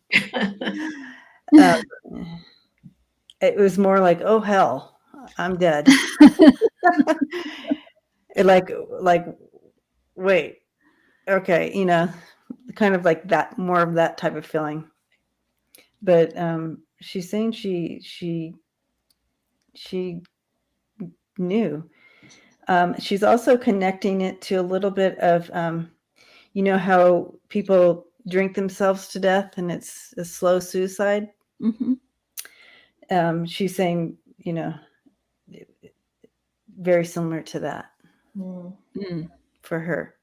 Speaker 1: It was more like, oh hell, I'm dead. like, wait, okay, kind of like that, more of that type of feeling. But she's saying she knew. She's also connecting it to a little bit of, how people drink themselves to death and it's a slow suicide. She's saying, very similar to that for her.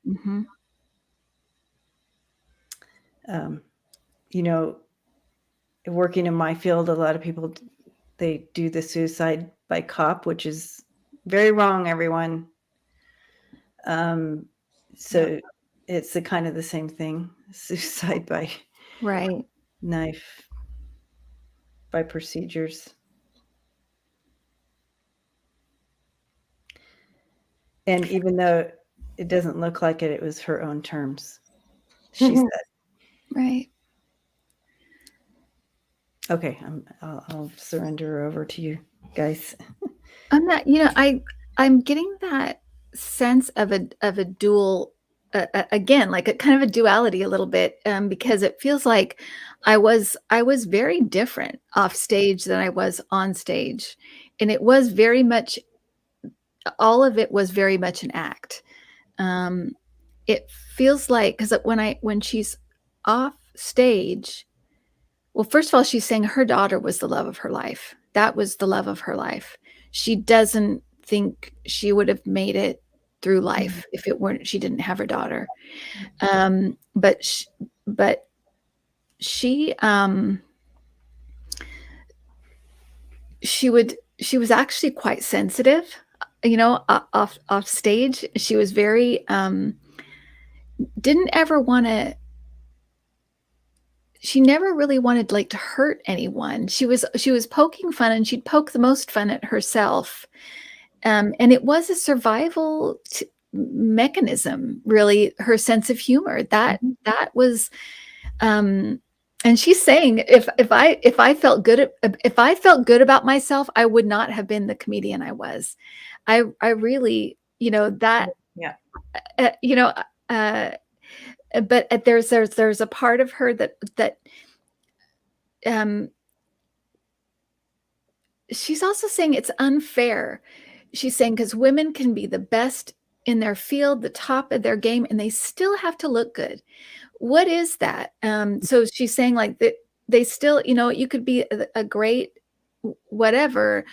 Speaker 1: Working in my field, a lot of people, they do the suicide by cop, which is very wrong, everyone. So it's the kind of the same thing, suicide by knife, by procedures. And even though it doesn't look like it, it was her own terms, she said.
Speaker 3: Right.
Speaker 1: Okay, I'll surrender over to you guys.
Speaker 3: I'm not, I'm getting that sense of a dual, again, like a kind of a duality a little bit, because it feels like I was very different off stage than I was on stage, and it was very much, all of it was very much an act. It feels like, because when she's off stage, well, first of all, she's saying her daughter was the love of her life. That was the love of her life. She doesn't think she would have made it through life if it weren't, she didn't have her daughter. But she was actually quite sensitive, off stage. She was very, didn't ever want to, she never really wanted like to hurt anyone. She was poking fun, and she'd poke the most fun at herself. And it was a survival mechanism, really, her sense of humor. That was, and she's saying, if I felt good about myself, I would not have been the comedian I was. I really, that, but there's a part of her that she's also saying it's unfair. She's saying because women can be the best in their field, the top of their game, and they still have to look good. What is that? So she's saying like that they still, you could be a great whatever,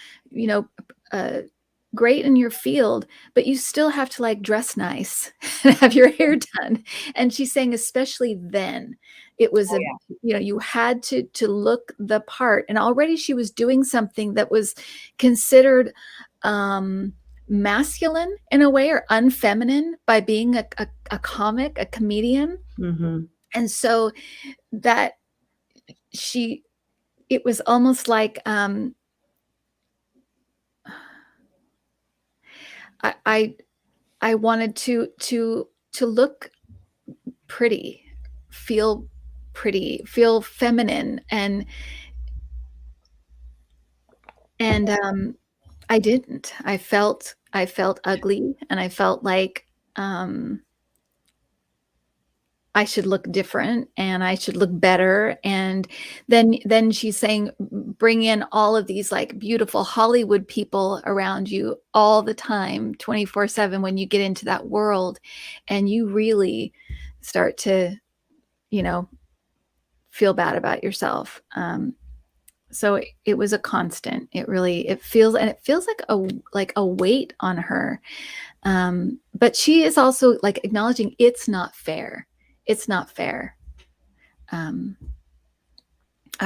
Speaker 3: great in your field, but you still have to like dress nice and have your hair done. And she's saying, especially then, it was you had to look the part. And already she was doing something that was considered masculine in a way, or unfeminine, by being a comic, a comedian. And so that it was almost like I wanted to look pretty, feel feminine, and I didn't. I felt ugly, and I felt like I should look different, and I should look better. And then she's saying, bring in all of these like beautiful Hollywood people around you all the time, 24/7, when you get into that world, and you really start to, feel bad about yourself. So it was a constant. It feels like a weight on her. But she is also like acknowledging it's not fair. It's not fair. I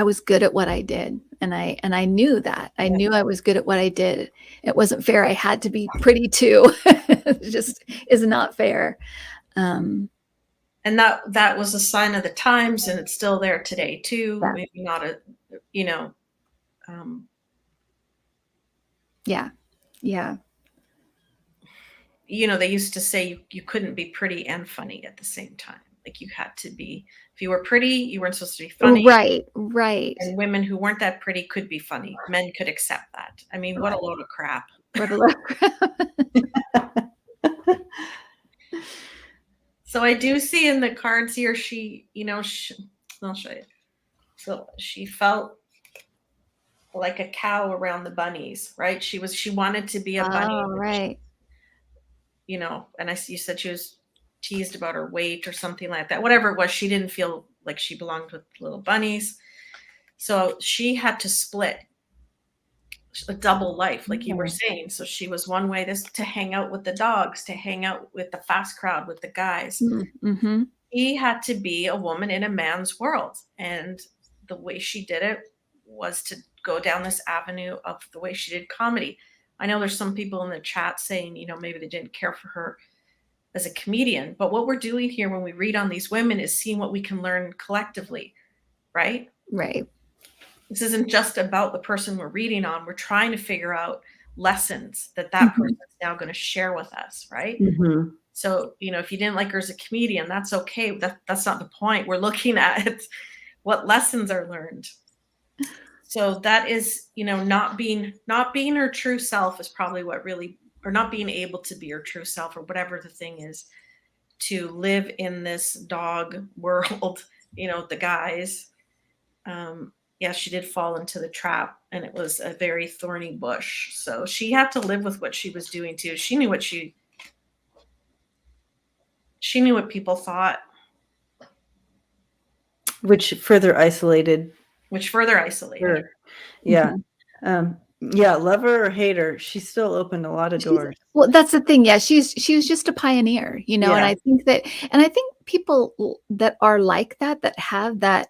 Speaker 3: was good at what I did, and I knew that. I knew I was good at what I did. It wasn't fair. I had to be pretty too. It just is not fair.
Speaker 2: And that was a sign of the times, and it's still there today too. Yeah. Maybe not a,
Speaker 3: yeah.
Speaker 2: They used to say you couldn't be pretty and funny at the same time. Like you had to be, if you were pretty, you weren't supposed to be funny.
Speaker 3: Right.
Speaker 2: And women who weren't that pretty could be funny. Men could accept that. I mean, what a load of crap.
Speaker 3: What a load of crap.
Speaker 2: So I do see in the cards here, she, I'll show you. So she felt like a cow around the bunnies, right? She wanted to be a bunny.
Speaker 3: Oh, right.
Speaker 2: And you said she was teased about her weight or something like that. Whatever it was, she didn't feel like she belonged with little bunnies. So she had to split a double life, like you were saying. So she was one way to hang out with the dogs, to hang out with the fast crowd, with the guys.
Speaker 3: Mm-hmm.
Speaker 2: She had to be a woman in a man's world. And the way she did it was to go down this avenue of the way she did comedy. I know there's some people in the chat saying, maybe they didn't care for her as a comedian, but what we're doing here when we read on these women is seeing what we can learn collectively, right?
Speaker 3: Right.
Speaker 2: This isn't just about the person we're reading on. We're trying to figure out lessons that person is now going to share with us, right?
Speaker 1: Mm-hmm.
Speaker 2: So, if you didn't like her as a comedian, that's okay. That's not the point. We're looking at what lessons are learned. So that is, not being her true self is probably what really, or not being able to be her true self, or whatever the thing is, to live in this dog world, the guys. She did fall into the trap, and it was a very thorny bush. So she had to live with what she was doing too. She knew what people thought.
Speaker 1: Which further isolated.
Speaker 2: Her.
Speaker 1: Yeah. Love her or hate her, she still opened a lot of doors.
Speaker 3: Well, that's the thing. Yeah, she was just a pioneer, and I think people that are like that have that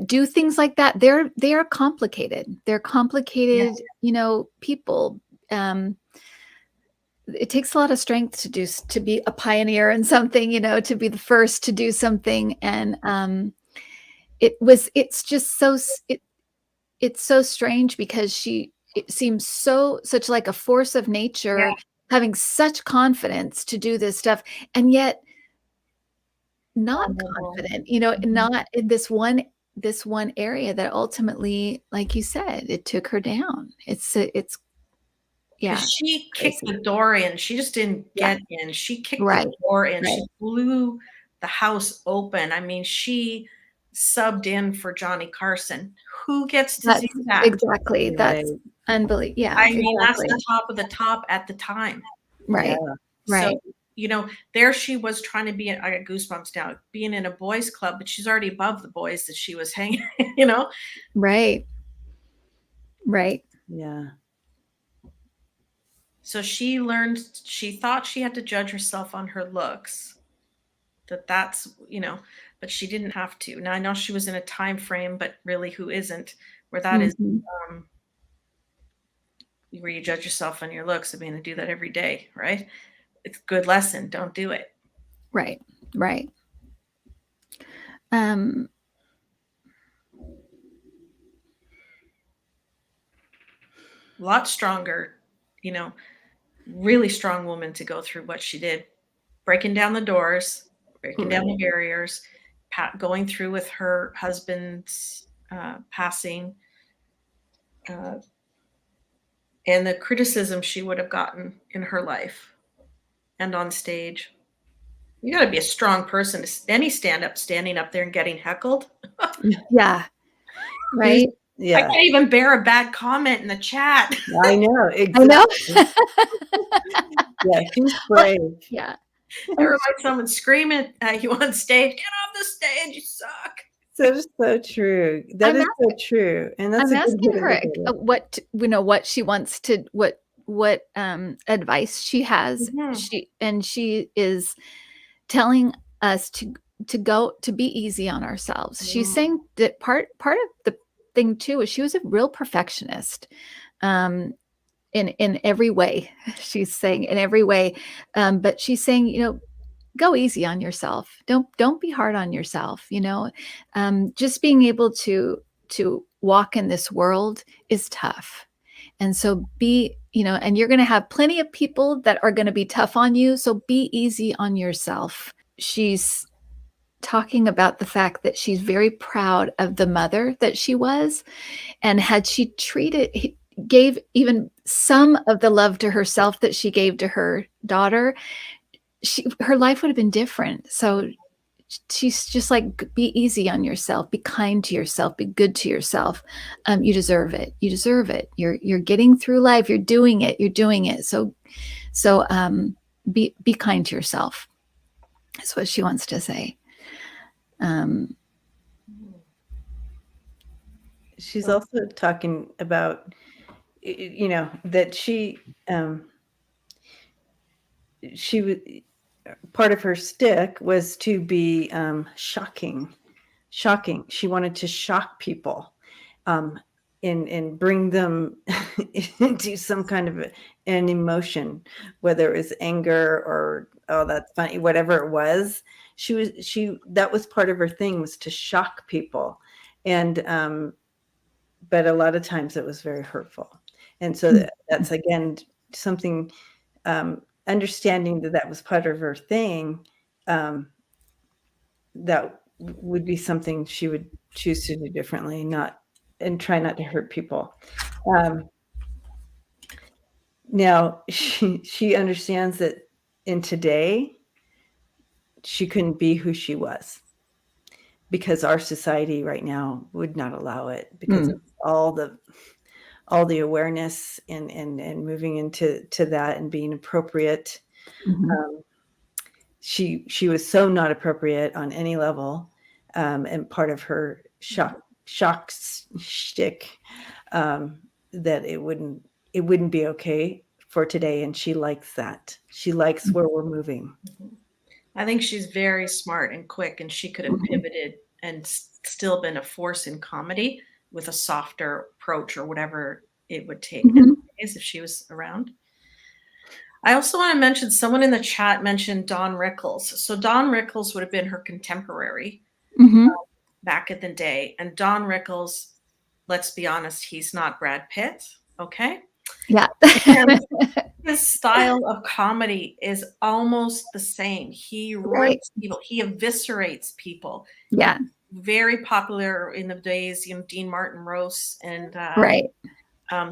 Speaker 3: do things like that, they are complicated. They're complicated, people. It takes a lot of strength to be a pioneer in something, to be the first to do something. And it's just so, it's so strange because it seems such like a force of nature, having such confidence to do this stuff, and yet not confident, not in this one area that ultimately, like you said, it took her down. Yeah.
Speaker 2: She kicked the door in. She just didn't get in. She kicked the door in. She blew the house open. I mean, she subbed in for Johnny Carson. Who gets to do that?
Speaker 3: Exactly. That's unbelievable. Yeah.
Speaker 2: I mean, that's the top of the top at the time.
Speaker 3: Right. Right.
Speaker 2: So, there she was trying to be, I got goosebumps now, being in a boys club, but she's already above the boys that she was hanging,
Speaker 3: Right. Right.
Speaker 1: Yeah.
Speaker 2: So she thought she had to judge herself on her looks, that's, but she didn't have to. Now I know she was in a time frame, but really who isn't, where that is, where you judge yourself on your looks. I mean, I do that every day, right? It's a good lesson. Don't do it.
Speaker 3: Right. Right. A
Speaker 2: lot stronger, really strong woman to go through what she did, breaking down the doors, breaking down the barriers, going through with her husband's passing, and the criticism she would have gotten in her life and on stage. You got to be a strong person. Any standing up there and getting heckled.
Speaker 3: Yeah. Right.
Speaker 1: Yeah.
Speaker 2: I can't even bear a bad comment in the chat.
Speaker 1: I know.
Speaker 3: Exactly. I know.
Speaker 1: Yeah, she's brave.
Speaker 3: Yeah.
Speaker 2: Every time someone screaming at you on stage, get off the stage, you suck.
Speaker 1: That is so true. That is so true. And that's
Speaker 3: I'm asking her what she wants to, what advice she has. She is telling us to be easy on ourselves. She's saying that part of the thing too is she was a real perfectionist. In every way, she's saying in every way, but she's saying, go easy on yourself. Don't be hard on yourself. Just being able to walk in this world is tough, and so and you're going to have plenty of people that are going to be tough on you. So be easy on yourself. She's talking about the fact that she's very proud of the mother that she was, and had she gave even some of the love to herself that she gave to her daughter, her life would have been different. So she's just like, be easy on yourself, be kind to yourself, be good to yourself. You deserve it. You deserve it. You're getting through life. You're doing it. So be kind to yourself. That's what she wants to say.
Speaker 1: She's also talking about, that she was, part of her stick was to be shocking. She wanted to shock people, and bring them into some kind of an emotion, whether it was anger or, oh, that's funny, whatever it was. That was part of her thing, was to shock people. And but a lot of times it was very hurtful. And so that's again something, understanding that was part of her thing, that would be something she would choose to do differently, and try not to hurt people. Now she understands that in today she couldn't be who she was, because our society right now would not allow it, because of all the awareness and moving into that and being appropriate. She was so not appropriate on any level, and part of her shock shtick, that it wouldn't be okay for today, and she likes that. She likes where we're moving.
Speaker 2: I think she's very smart and quick, and she could have pivoted and still been a force in comedy with a softer approach or whatever it would take if she was around. I also want to mention, someone in the chat mentioned Don Rickles. So Don Rickles would have been her contemporary. back in the day. And Don Rickles, let's be honest, he's not Brad Pitt. Okay.
Speaker 3: Yeah.
Speaker 2: And his style of comedy is almost the same. He rips people, he eviscerates people.
Speaker 3: Yeah.
Speaker 2: Very popular in the days, Dean Martin roasts, and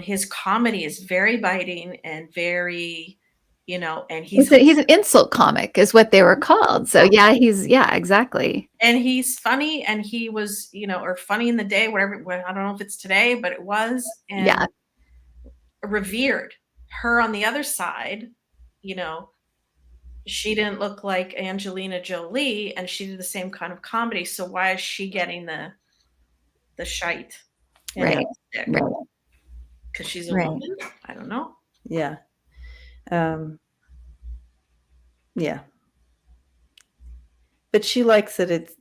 Speaker 2: his comedy is very biting and very, and he's
Speaker 3: an insult comic is what they were called. So yeah, exactly.
Speaker 2: And he's funny, and he was, or funny in the day, whatever. I don't know if it's today, but it was, and revered. Her on the other side, she didn't look like Angelina Jolie, and she did the same kind of comedy. So why is she getting the shite?
Speaker 3: Right.
Speaker 2: Because she's a woman? I don't know.
Speaker 1: Yeah. Yeah. But she likes that it's,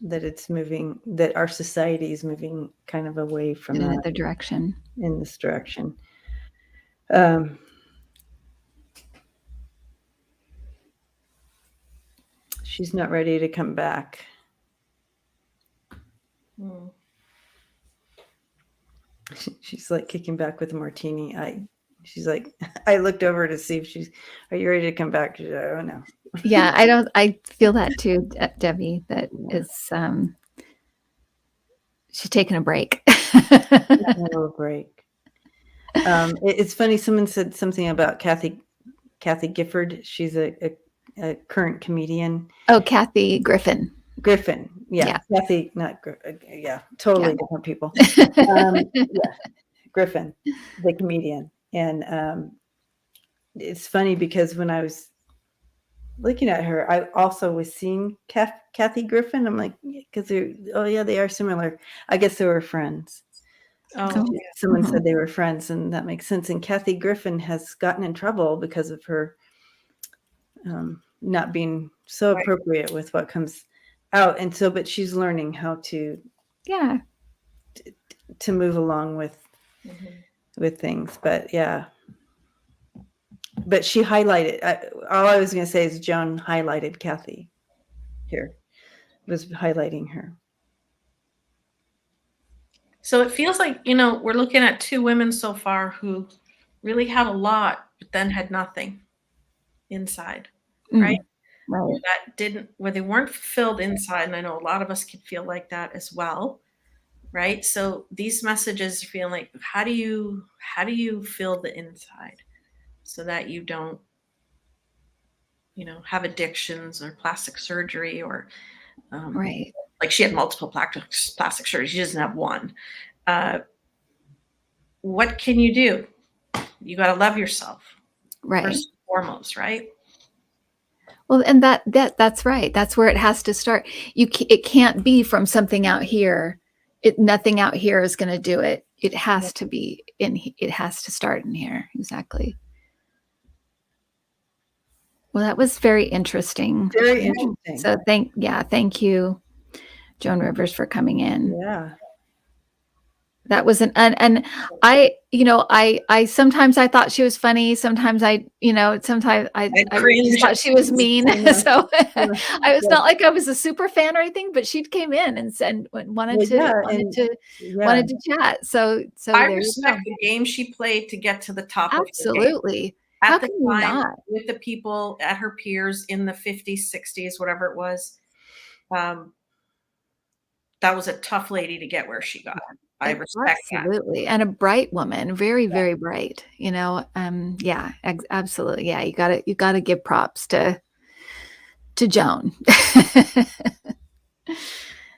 Speaker 1: that it's moving, that our society is moving kind of away from
Speaker 3: another direction.
Speaker 1: In this direction. She's not ready to come back. She's like kicking back with a martini. She's like, I looked over to see if are you ready to come back? She's like, oh no.
Speaker 3: Yeah, I feel that too, Debbie, that is, she's taking a break.
Speaker 1: A little break. It's funny. Someone said something about Kathy Gifford. She's a current comedian.
Speaker 3: Oh, Kathy Griffin.
Speaker 1: Yeah. Kathy, not totally different people. Griffin, the comedian. And it's funny because when I was looking at her, I also was seeing Kathy Griffin. I'm like, because they are similar. I guess they were friends. Someone said they were friends, and that makes sense. And Kathy Griffin has gotten in trouble because of her not being so appropriate with what comes out. And so, but she's learning how to move along with things. But but she highlighted, all I was going to say is Joan highlighted Kathy here, was highlighting her.
Speaker 2: So it feels like, we're looking at two women so far who really had a lot, but then had nothing inside, right?
Speaker 3: Right.
Speaker 2: Where they weren't fulfilled inside. And I know a lot of us can feel like that as well, right? So these messages feel like, how do you fill the inside so that you don't, have addictions or plastic surgery or, like she had multiple plastic surgeries. She doesn't have one. What can you do? You got to love yourself, first and foremost, right?
Speaker 3: Well, and that's right. That's where it has to start. It can't be from something out here. Nothing out here is going to do it. It has to be it has to start in here. Exactly. Well, that was very interesting.
Speaker 1: Very interesting.
Speaker 3: So thank you, Joan Rivers, for coming in.
Speaker 1: Yeah.
Speaker 3: That was and I sometimes I thought she was funny. Sometimes I thought she was mean. So I was not like I was a super fan or anything, but she came in and said wanted to chat. So
Speaker 2: I respect the game she played to get to the top.
Speaker 3: Absolutely.
Speaker 2: At
Speaker 3: How
Speaker 2: the
Speaker 3: can you
Speaker 2: time,
Speaker 3: not?
Speaker 2: with the people at her peers in the 50s, 60s, whatever it was, that was a tough lady to get where she got. I respect
Speaker 3: absolutely that. And a bright woman, very, very bright, absolutely. Yeah. You gotta give props to Joan.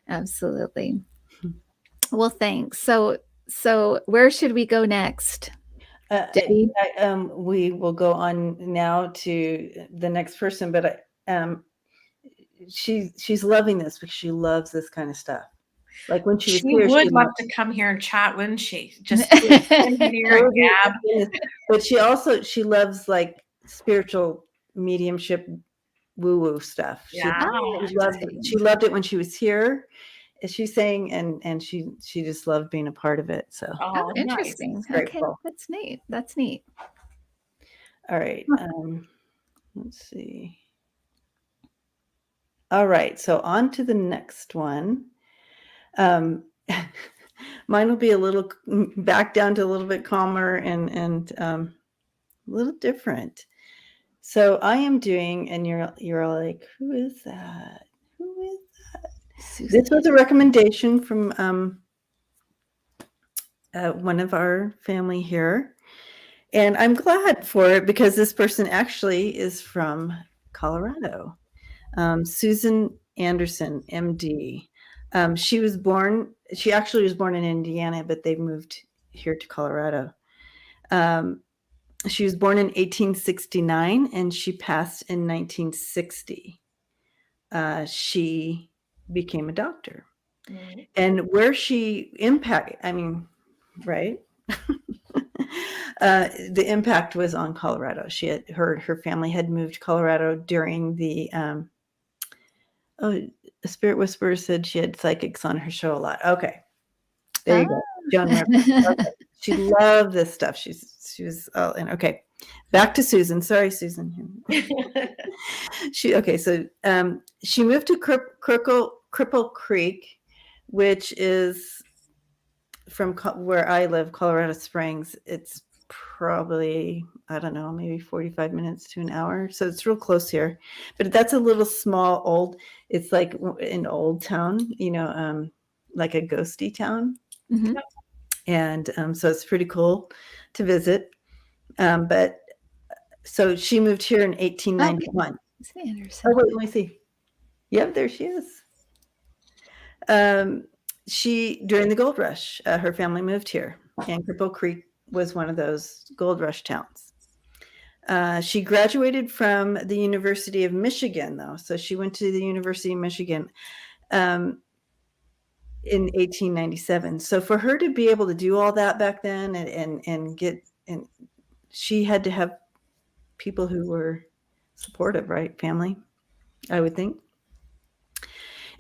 Speaker 3: Absolutely. Well, thanks. So where should we go next?
Speaker 1: Debbie? We will go on now to the next person, but she's loving this because she loves this kind of stuff. Like when she was here,
Speaker 2: would love to come here and chat, wouldn't she? Just here and gab.
Speaker 1: But she loves like spiritual mediumship, woo-woo stuff.
Speaker 2: Yeah.
Speaker 1: She loved it when she was here, as she's saying, and she just loved being a part of it. So
Speaker 3: interesting.
Speaker 1: Nice.
Speaker 3: Okay, that's neat. That's neat.
Speaker 1: All right. Let's see. All right, so on to the next one. Mine will be a little back down to a little bit calmer and a little different. So I am doing, and you're like, who is that? Who is that?
Speaker 3: Susan.
Speaker 1: This was a recommendation from one of our family here, and I'm glad for it because this person actually is from Colorado. Susan Anderson, MD. She actually was born in Indiana, but they moved here to Colorado. She was born in 1869 and she passed in 1960. She became a doctor.
Speaker 2: Mm.
Speaker 1: And where she right? The impact was on Colorado. Her family had moved to Colorado during the a spirit whisperer said she had psychics on her show a lot. Okay. There you go. Joan Reverence. Okay. She loved this stuff. She was all in. Okay. Back to Susan. Sorry, Susan. She moved to Cripple Creek, which is from where I live, Colorado Springs. It's probably, I don't know, maybe 45 minutes to an hour. So it's real close here. But that's a little small, it's like an old town, like a ghosty town.
Speaker 3: Mm-hmm.
Speaker 1: And so it's pretty cool to visit. But so she moved here in 1891.
Speaker 3: Okay. Anderson.
Speaker 1: Oh, wait, let me see. Yep, there she is. During the gold rush, her family moved here, and Cripple Creek was one of those gold rush towns. She graduated from the University of Michigan, though. So she went to the University of Michigan in 1897. So for her to be able to do all that back then and she had to have people who were supportive, right? Family, I would think.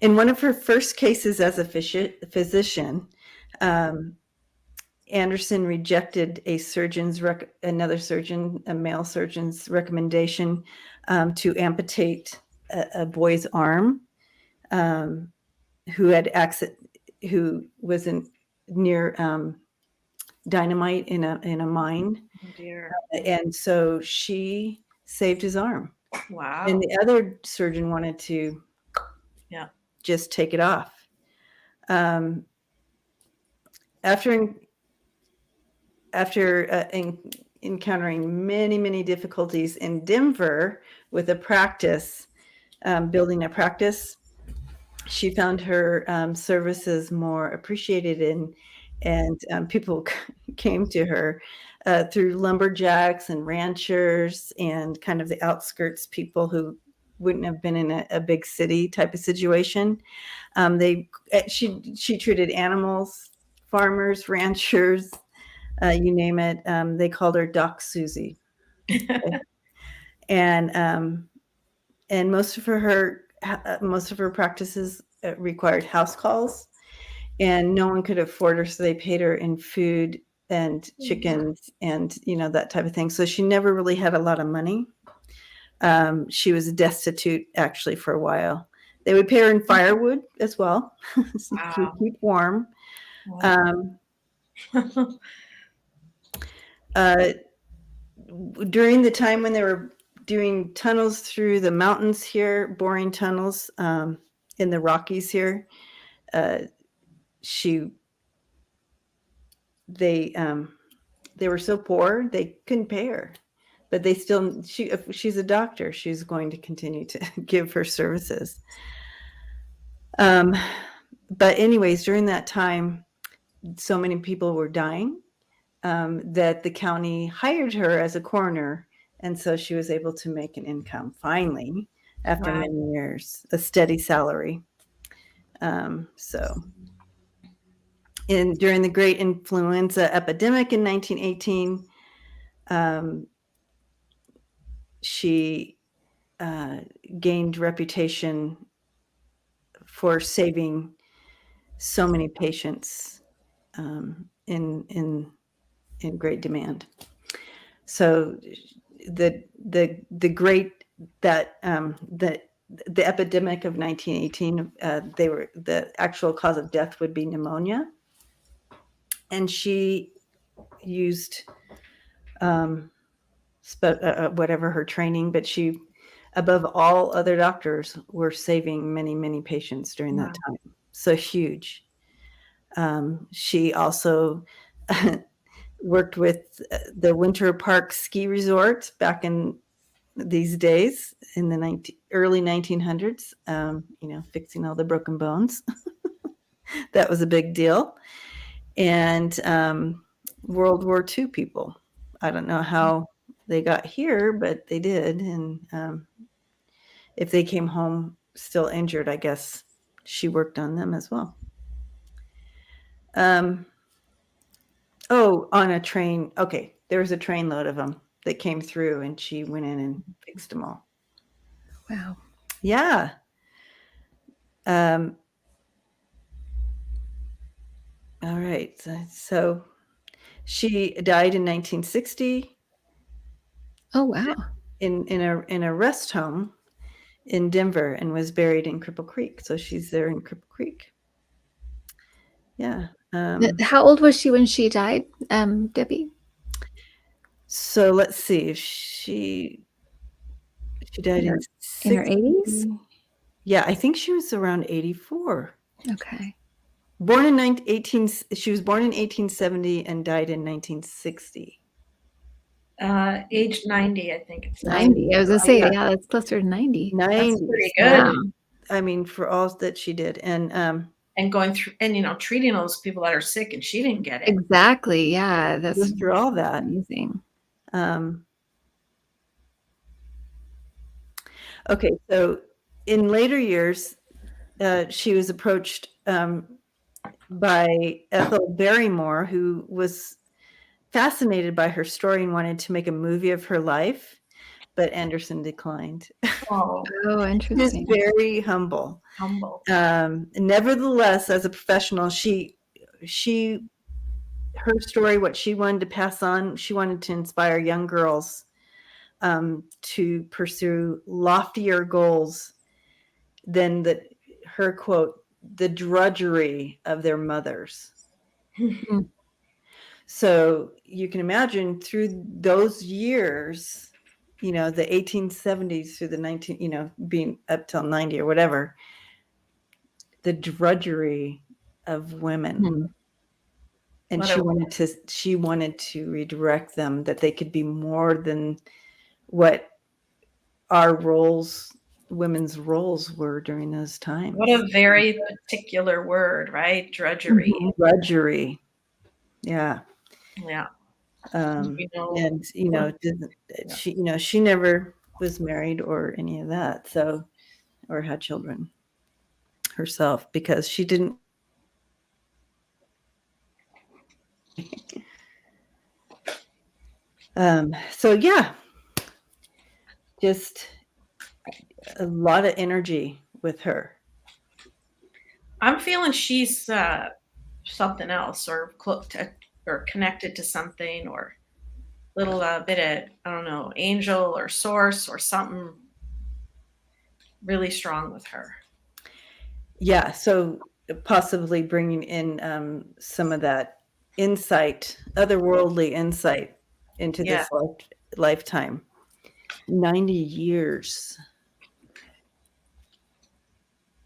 Speaker 1: In one of her first cases as a physician, Anderson rejected a male surgeon's recommendation to amputate a boy's arm who was near dynamite in a mine.
Speaker 2: Oh dear.
Speaker 1: And so she saved his arm.
Speaker 2: Wow.
Speaker 1: And the other surgeon wanted to just take it off. After encountering many difficulties in Denver with building a practice, she found her services more appreciated, and people came to her through lumberjacks and ranchers and kind of the outskirts people who wouldn't have been in a big city type of situation. She treated animals, farmers, ranchers, you name it. They called her Doc Susie. And most of her practices required house calls, and no one could afford her, so they paid her in food and chickens and that type of thing. So she never really had a lot of money. She was destitute actually for a while. They would pay her in firewood as well to keep warm.
Speaker 2: Wow.
Speaker 1: During the time when they were doing tunnels through the mountains here, boring tunnels in the Rockies here, they were so poor they couldn't pay her, but if she's a doctor, she's going to continue to give her services. But anyways, during that time, so many people were dying that the county hired her as a coroner, and so she was able to make an income finally after many years, a steady salary. During the Great Influenza epidemic in 1918, she gained reputation for saving so many patients in great demand. So the great that the epidemic of 1918, the actual cause of death would be pneumonia. And she used whatever her training, but she, above all other doctors, were saving many, many patients during that time. So huge. She also worked with the Winter Park ski resort back in these days in the early 1900s, fixing all the broken bones. That was a big deal. And World War II people. I don't know how they got here, but they did. And if they came home still injured, I guess she worked on them as well. On a train. Okay, there was a trainload of them that came through, and she went in and fixed them all.
Speaker 3: Wow.
Speaker 1: Yeah. All right. So she died in 1960.
Speaker 3: Oh, wow.
Speaker 1: In a rest home in Denver, and was buried in Cripple Creek. So she's there in Cripple Creek. Yeah.
Speaker 3: How old was she when she died, Debbie?
Speaker 1: So let's see. She died in
Speaker 3: her 80s?
Speaker 1: Yeah, I think she was around 84.
Speaker 3: Okay.
Speaker 1: Born in she was born in 1870 and died in 1960.
Speaker 2: Age 90, I think it's
Speaker 3: 90. I was gonna say, yeah, that's closer to 90.
Speaker 1: 90.
Speaker 2: That's pretty good.
Speaker 3: Wow.
Speaker 1: I mean, for all that she did, and
Speaker 2: going through and treating all those people that are sick, and she didn't get it.
Speaker 3: Exactly. Yeah, that's
Speaker 1: through all that.
Speaker 3: amazing.
Speaker 1: Okay, so in later years, she was approached by Ethel Barrymore, who was fascinated by her story and wanted to make a movie of her life, but Anderson declined.
Speaker 2: Oh,
Speaker 3: interesting.
Speaker 1: She's very humble. Nevertheless, as a professional, her story, what she wanted to pass on, she wanted to inspire young girls to pursue loftier goals than her quote, the drudgery of their mothers. So you can imagine through those years, the 1870s through the being up till 90 or whatever, the drudgery of women. And she wanted to redirect them, that they could be more than what our roles, women's roles, were during those times.
Speaker 2: What a very particular word, right? Drudgery.
Speaker 1: Drudgery. Yeah.
Speaker 2: Yeah.
Speaker 1: And she never was married or any of that, or had children herself, because she didn't. So yeah, just a lot of energy with her.
Speaker 2: I'm feeling she's something else, or connected to something, or little bit of, I don't know, angel or source or something really strong with her.
Speaker 1: Yeah, so possibly bringing in some of that insight, otherworldly insight into this lifetime. 90 years.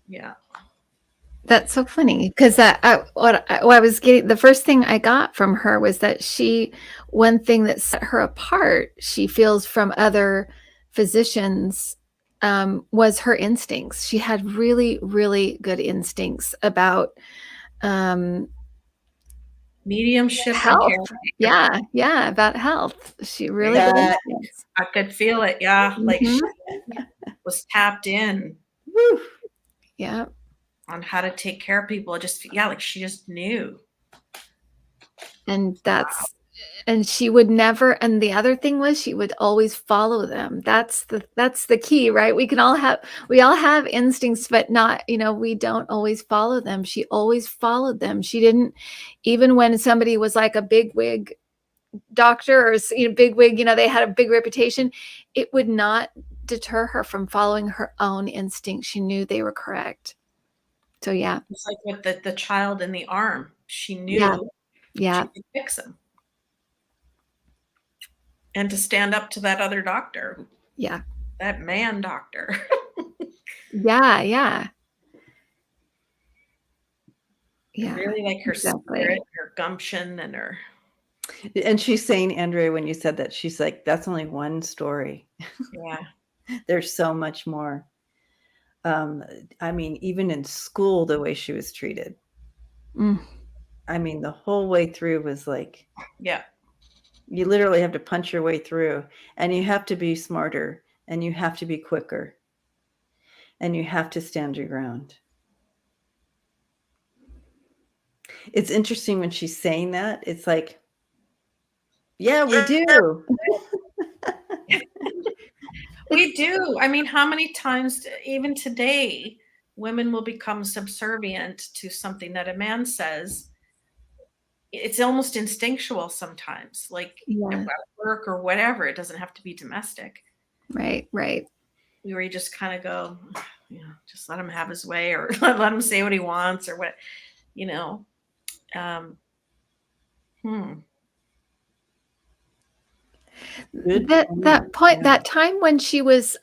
Speaker 2: Yeah.
Speaker 3: That's so funny, because what I was getting, the first thing I got from her was that one thing that set her apart, she feels, from other physicians, was her instincts. She had really, really good instincts about
Speaker 2: mediumship,
Speaker 3: health. Yeah, about health. She really did.
Speaker 2: I could feel it. Yeah, like she was tapped in.
Speaker 1: Woo.
Speaker 3: Yeah.
Speaker 2: On how to take care of people. Like she just knew.
Speaker 3: And and she would never, and the other thing was, she would always follow them. That's the key, right? We all have instincts, but not, we don't always follow them. She always followed them. She didn't, even when somebody was like a bigwig doctor or bigwig, they had a big reputation, it would not deter her from following her own instincts. She knew they were correct. So yeah.
Speaker 2: It's like with the child in the arm. She
Speaker 3: Yeah.
Speaker 2: knew
Speaker 3: Yeah.
Speaker 2: she could fix him. And to stand up to that other doctor.
Speaker 3: Yeah.
Speaker 2: That man doctor.
Speaker 3: Yeah. Yeah. Yeah.
Speaker 2: Really like her
Speaker 3: exactly.
Speaker 2: spirit, her gumption, and her.
Speaker 1: And she's saying, Andrea, when you said that, she's like, that's only one story.
Speaker 2: Yeah.
Speaker 1: There's so much more. I mean, even in school, the way she was treated.
Speaker 3: Mm.
Speaker 1: I mean, the whole way through was like,
Speaker 2: Yeah.
Speaker 1: you literally have to punch your way through, and you have to be smarter, and you have to be quicker, and you have to stand your ground. It's interesting when she's saying that. It's like, yeah, we do.
Speaker 2: We do. I mean, how many times, even today, women will become subservient to something that a man says. It's almost instinctual sometimes, like at work or whatever. It doesn't have to be domestic.
Speaker 3: Right. Right.
Speaker 2: Where you just kind of go, just let him have his way, or let him say what he wants, or what,
Speaker 3: That time when she was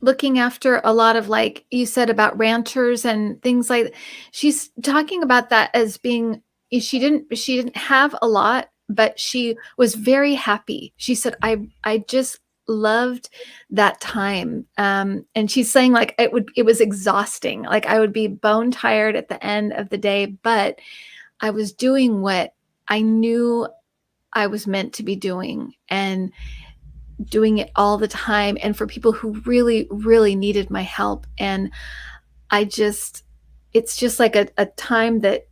Speaker 3: looking after a lot of, like you said, about ranchers and things like that, she's talking about that as being, she didn't have a lot, but she was very happy. She said, I just loved that time. And she's saying, like, it was exhausting. Like, I would be bone tired at the end of the day, but I was doing what I knew I was meant to be doing, and doing it all the time, and for people who really, really needed my help. And it's just like a time that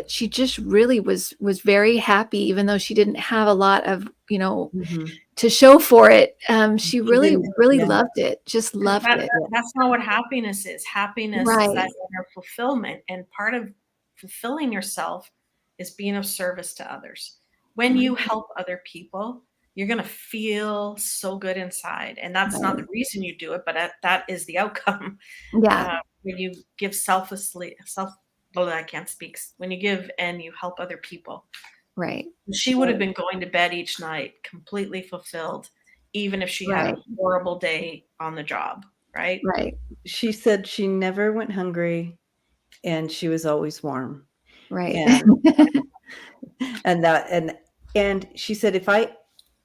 Speaker 3: she just really was very happy, even though she didn't have a lot of, to show for it. She really, really loved it. Just loved it.
Speaker 2: That's not what happiness is. Happiness is that inner fulfillment. And part of fulfilling yourself is being of service to others. When you help other people, you're going to feel so good inside. And that's not the reason you do it, but that is the outcome.
Speaker 3: Yeah.
Speaker 2: When you give selflessly, I can't speak. When you give and you help other people.
Speaker 3: Right.
Speaker 2: She would have been going to bed each night completely fulfilled, even if she had a horrible day on the job. Right.
Speaker 3: Right.
Speaker 1: She said she never went hungry, and she was always warm.
Speaker 3: Right.
Speaker 1: And she said,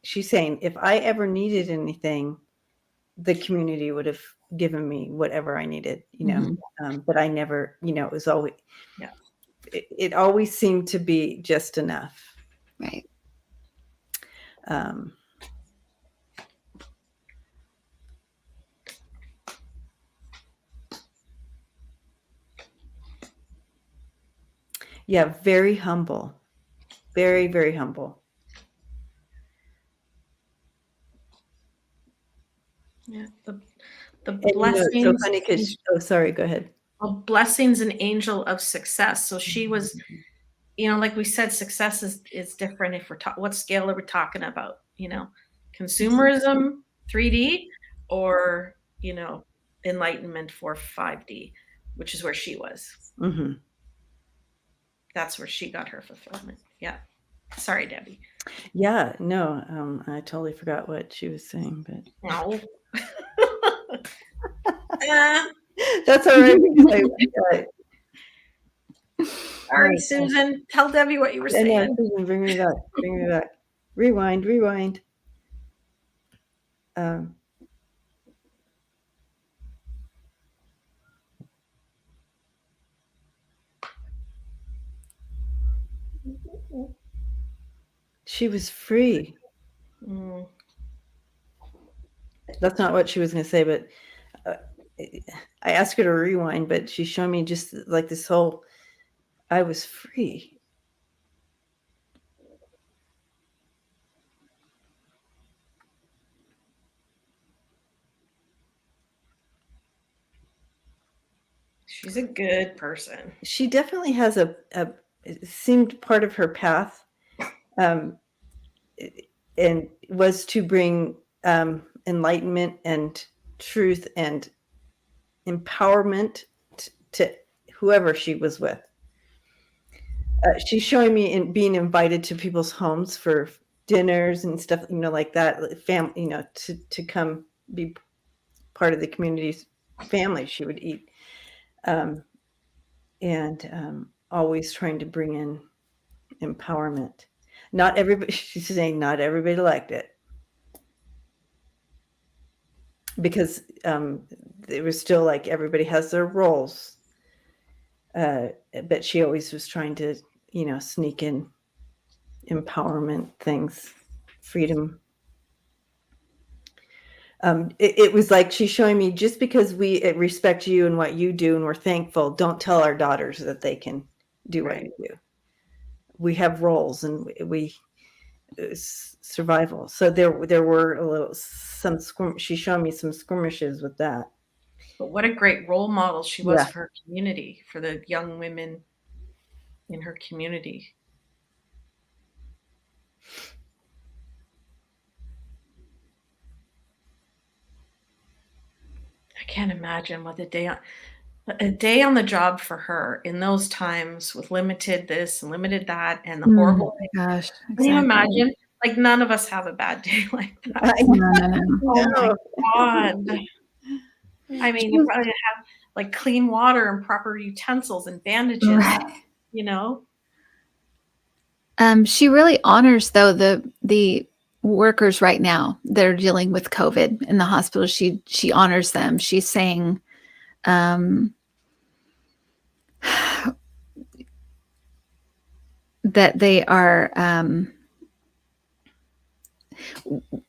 Speaker 1: she's saying, if I ever needed anything, the community would have given me whatever I needed, but I never, it was always, it always seemed to be just enough.
Speaker 3: Right.
Speaker 1: Yeah. Very humble. Very, very humble.
Speaker 2: Yeah. The blessings.
Speaker 1: So funny because, sorry, go ahead.
Speaker 2: Well, blessings, an angel of success. So she was, like we said, success is different if we're what scale are we talking about? Consumerism, 3D, or enlightenment for 5D, which is where she was.
Speaker 1: Mm-hmm.
Speaker 2: That's where she got her fulfillment. Yeah. Sorry, Debbie.
Speaker 1: Yeah, no, I totally forgot what she was saying, but
Speaker 2: no.
Speaker 1: That's all right.
Speaker 2: All right, Susan, tell Debbie what you were saying.
Speaker 1: Yeah, Susan, bring me back. Rewind. She was free. That's not what she was going to say, but I asked her to rewind, but she showed me just like this whole, I was free.
Speaker 2: She's a good person.
Speaker 1: She definitely has it seemed part of her path, and was to bring enlightenment and truth and empowerment to whoever she was with. She's showing me being invited to people's homes for dinners and stuff, like that, family, to come be part of the community's family. She would eat, and always trying to bring in empowerment. Not everybody, she's saying, not everybody liked it, because it was still like everybody has their roles, but she always was trying to sneak in empowerment things, freedom. It was like she's showing me, just because we respect you and what you do and we're thankful, don't tell our daughters that they can do what you do. We have roles, and we survival. So there were she's showing me some skirmishes with that.
Speaker 2: But what a great role model she was for her community, for the young women in her community. I can't imagine what a day on the job for her in those times, with limited this and limited that and the horrible.
Speaker 3: Oh my gosh. Exactly.
Speaker 2: Can you imagine? Like, none of us have a bad day like that.
Speaker 3: No.
Speaker 2: Oh my God. I mean, you probably have like clean water and proper utensils and bandages,
Speaker 3: Right.
Speaker 2: She
Speaker 3: really honors, though, the workers right now that are dealing with COVID in the hospital. She honors them. She's saying, that they are,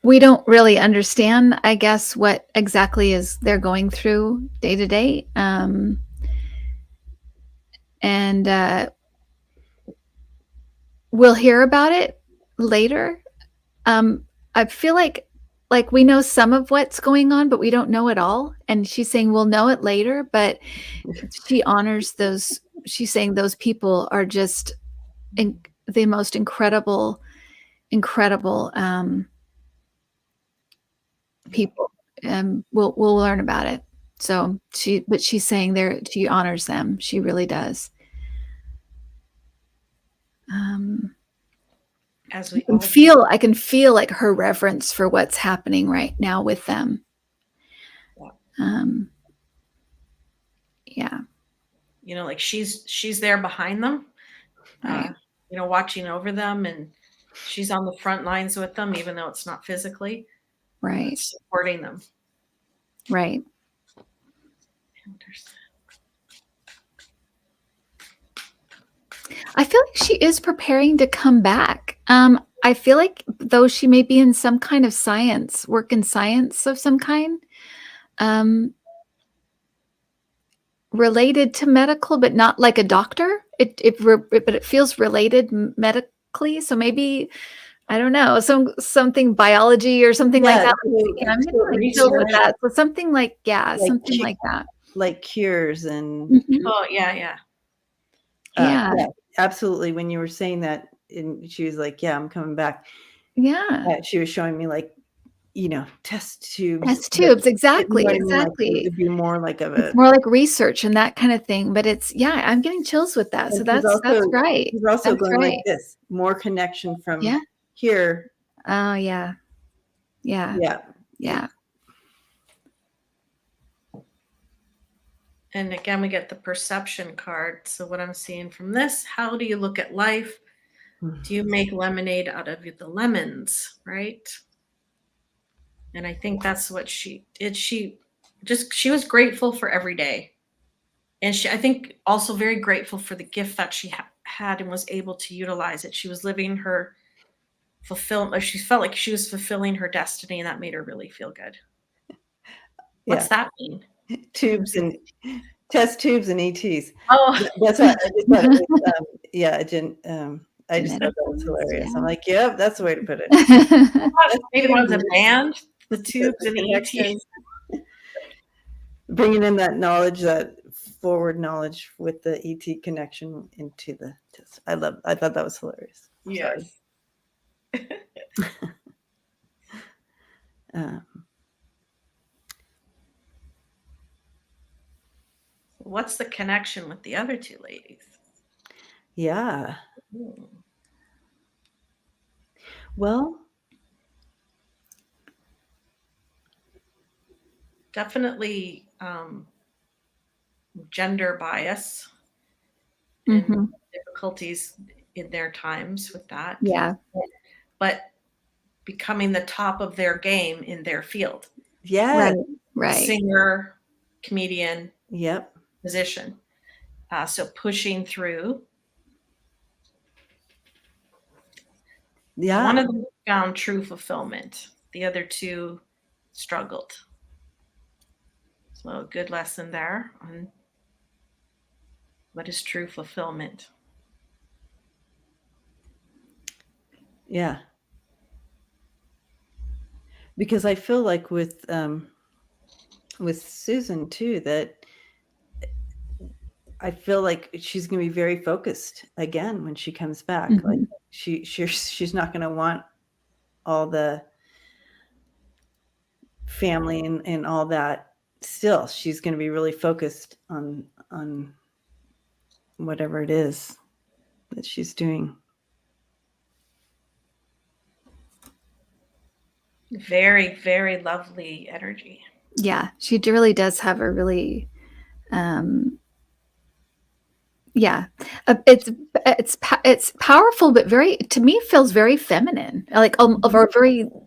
Speaker 3: we don't really understand, I guess, what exactly is they're going through day to day. And we'll hear about it later. I feel like we know some of what's going on, but we don't know it all. And she's saying we'll know it later, but she honors those. She's saying those people are just the most incredible people. We'll learn about it. So she's saying she honors them. She really does.
Speaker 2: As we
Speaker 3: I can feel like her reverence for what's happening right now with them. Yeah.
Speaker 2: Like she's there behind them,
Speaker 3: right.
Speaker 2: Watching over them, and she's on the front lines with them, even though it's not physically,
Speaker 3: right,
Speaker 2: supporting them.
Speaker 3: Right. I feel like she is preparing to come back. I feel like, though, she may be in some kind of work in science of some kind, related to medical, but not like a doctor. But it feels related medically. So maybe, I don't know, something biology or something like that. I'm going to go with that. So something like something like that,
Speaker 1: like cures and.
Speaker 2: Oh yeah.
Speaker 3: Yeah,
Speaker 1: absolutely. When you were saying that, and she was like, "Yeah, I'm coming back."
Speaker 3: Yeah,
Speaker 1: she was showing me like, test tubes.
Speaker 3: Exactly.
Speaker 1: Like, it'd be more like
Speaker 3: it's more like research and that kind of thing. But I'm getting chills with that. So that's right.
Speaker 1: He's also going like this, more connection from here.
Speaker 3: Oh yeah.
Speaker 2: And again, we get the perception card. So what I'm seeing from this, how do you look at life? Do you make lemonade out of the lemons, right? And I think that's what she did. She was grateful for every day. And I think also very grateful for the gift that she had and was able to utilize it. She was living her fulfillment. She felt like she was fulfilling her destiny, and that made her really feel good. What's that mean?
Speaker 1: Tubes and test tubes and ETs.
Speaker 2: Oh,
Speaker 1: that's what I just thought. I just thought that was hilarious. I'm like, yep, that's the way to put it.
Speaker 2: Maybe one of the band, the tubes and the ETs.
Speaker 1: Bringing in that knowledge, that forward knowledge with the ET connection into the test. I thought that was hilarious.
Speaker 2: Yes. what's the connection with the other two ladies?
Speaker 1: Yeah.
Speaker 2: Ooh.
Speaker 1: Well,
Speaker 2: Definitely gender bias and difficulties in their times with that.
Speaker 3: Yeah.
Speaker 2: But becoming the top of their game in their field.
Speaker 1: yeah.
Speaker 3: Right.
Speaker 2: Singer, comedian,
Speaker 1: Yep.
Speaker 2: musician. So pushing through.
Speaker 1: Yeah.
Speaker 2: One of them found true fulfillment. The other two struggled. So a good lesson there on what is true fulfillment.
Speaker 1: Yeah. Because I feel like with Susan too, that I feel like she's going to be very focused again when she comes back. Like she's not going to want all the family and all that. Still, she's going to be really focused on whatever it is that she's doing.
Speaker 2: Very, very lovely energy.
Speaker 3: Yeah, she really does have a really it's powerful, but very, to me, feels very feminine. Like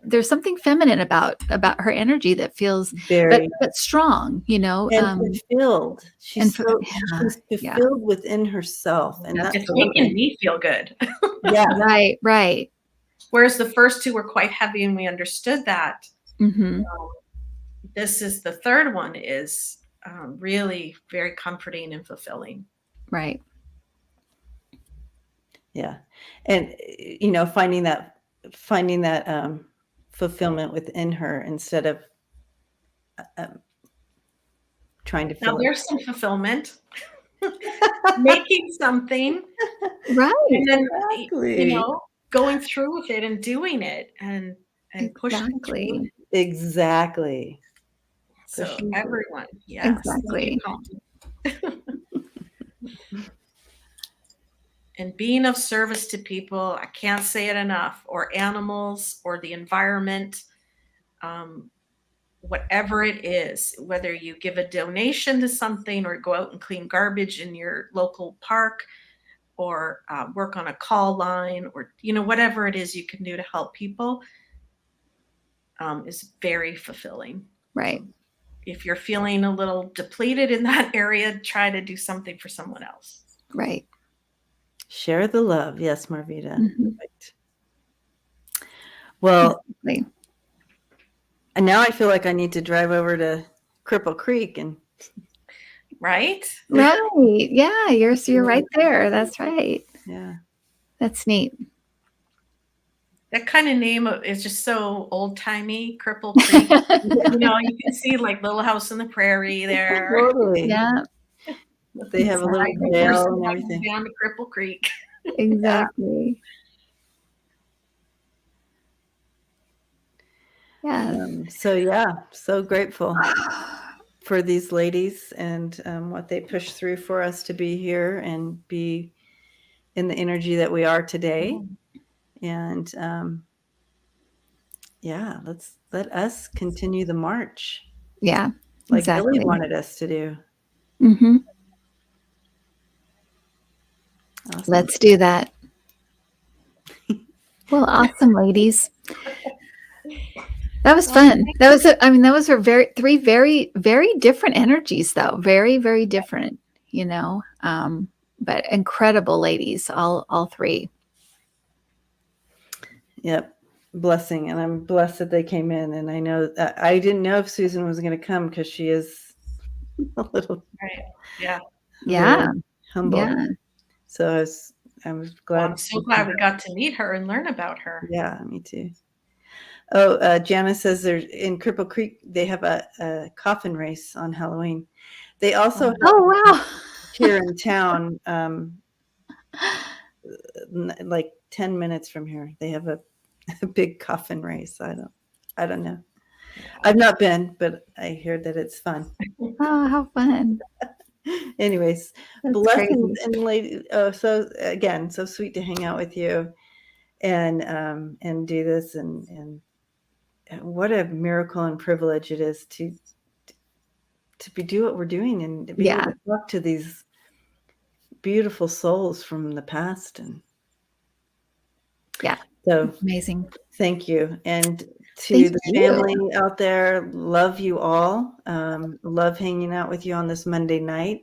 Speaker 3: there's something feminine about her energy that feels
Speaker 1: Very
Speaker 3: but strong,
Speaker 1: and fulfilled. She's
Speaker 3: fulfilled
Speaker 1: within herself, and that's
Speaker 2: it's making me feel good.
Speaker 1: Yeah,
Speaker 3: right.
Speaker 2: Whereas the first two were quite heavy, and we understood that. This is the third one is really very comforting and fulfilling.
Speaker 3: Right.
Speaker 1: Yeah. And finding that fulfillment within her instead of trying to
Speaker 2: now there's some fulfillment. Making something,
Speaker 1: right,
Speaker 2: and then
Speaker 1: exactly.
Speaker 2: going through with it and doing it and pushing through.
Speaker 1: Exactly.
Speaker 2: So everyone, yes,
Speaker 3: exactly.
Speaker 2: And being of service to people, I can't say it enough, or animals, or the environment, whatever it is, whether you give a donation to something or go out and clean garbage in your local park, or work on a call line, or whatever it is you can do to help people, is very fulfilling.
Speaker 3: Right.
Speaker 2: So if you're feeling a little depleted in that area, try to do something for someone else.
Speaker 3: Right.
Speaker 1: Share the love. Yes, Marvita. Right. Well, exactly. And now I feel like I need to drive over to Cripple Creek and
Speaker 2: right.
Speaker 3: Yeah, you're right there. That's right.
Speaker 1: Yeah,
Speaker 3: that's neat.
Speaker 2: That kind of name is just so old-timey, Cripple Creek. You can see like Little House on the Prairie there.
Speaker 1: Totally.
Speaker 3: Yeah.
Speaker 1: They have a little trail and everything.
Speaker 2: Down to Cripple Creek.
Speaker 3: Exactly. Yeah.
Speaker 1: So grateful for these ladies and what they push through for us to be here and be in the energy that we are today. And let us continue the march.
Speaker 3: Yeah,
Speaker 1: like
Speaker 3: exactly.
Speaker 1: Billie wanted us to do.
Speaker 3: Awesome. Let's do that. Well, awesome, ladies. That was fun. That was three very, very different energies, though. Very, very different, but incredible ladies, all three.
Speaker 1: Yep. Blessing. And I'm blessed that they came in. And I know that I didn't know if Susan was going to come because she is a little humble.
Speaker 3: Yeah.
Speaker 1: So I was glad.
Speaker 2: Well, I'm so glad we got to meet her and learn about her.
Speaker 1: Yeah, me too. Oh, Jana says there's in Cripple Creek, they have a coffin race on Halloween. They also
Speaker 3: wow.
Speaker 1: here in town, like 10 minutes from here, they have a big coffin race. I don't know. I've not been, but I hear that it's fun.
Speaker 3: Oh, how fun.
Speaker 1: Anyways,
Speaker 3: That's
Speaker 1: blessings
Speaker 3: crazy.
Speaker 1: and lady. Oh, so again, so sweet to hang out with you, and do this, and what a miracle and privilege it is to do what we're doing and to be able to talk to these beautiful souls from the past. And so
Speaker 3: amazing.
Speaker 1: Thank you. And to the family out there, love you all. Love hanging out with you on this Monday night.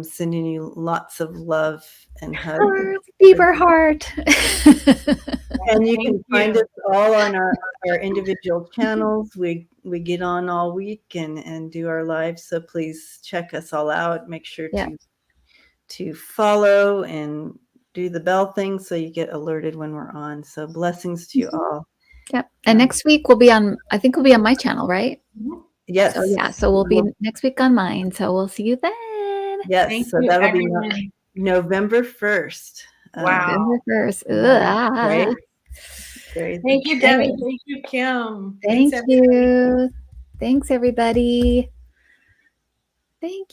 Speaker 1: Sending you lots of love and hugs.
Speaker 3: Beaver heart.
Speaker 1: And you can find us all on our individual channels. We get on all week and do our lives. So please check us all out. Make sure to follow and do the bell thing so you get alerted when we're on. So blessings to you all.
Speaker 3: Yep. And next week we'll be on, I think we'll be on my channel, right?
Speaker 1: Yes.
Speaker 3: So so we'll be next week on mine. So we'll see you then.
Speaker 1: Yes. So that'll be November 1st.
Speaker 2: Wow.
Speaker 3: November 1st.
Speaker 1: Great.
Speaker 2: Thank you, Debbie. Thank you, Kim.
Speaker 3: Thank you. Thanks, everybody. Thank you.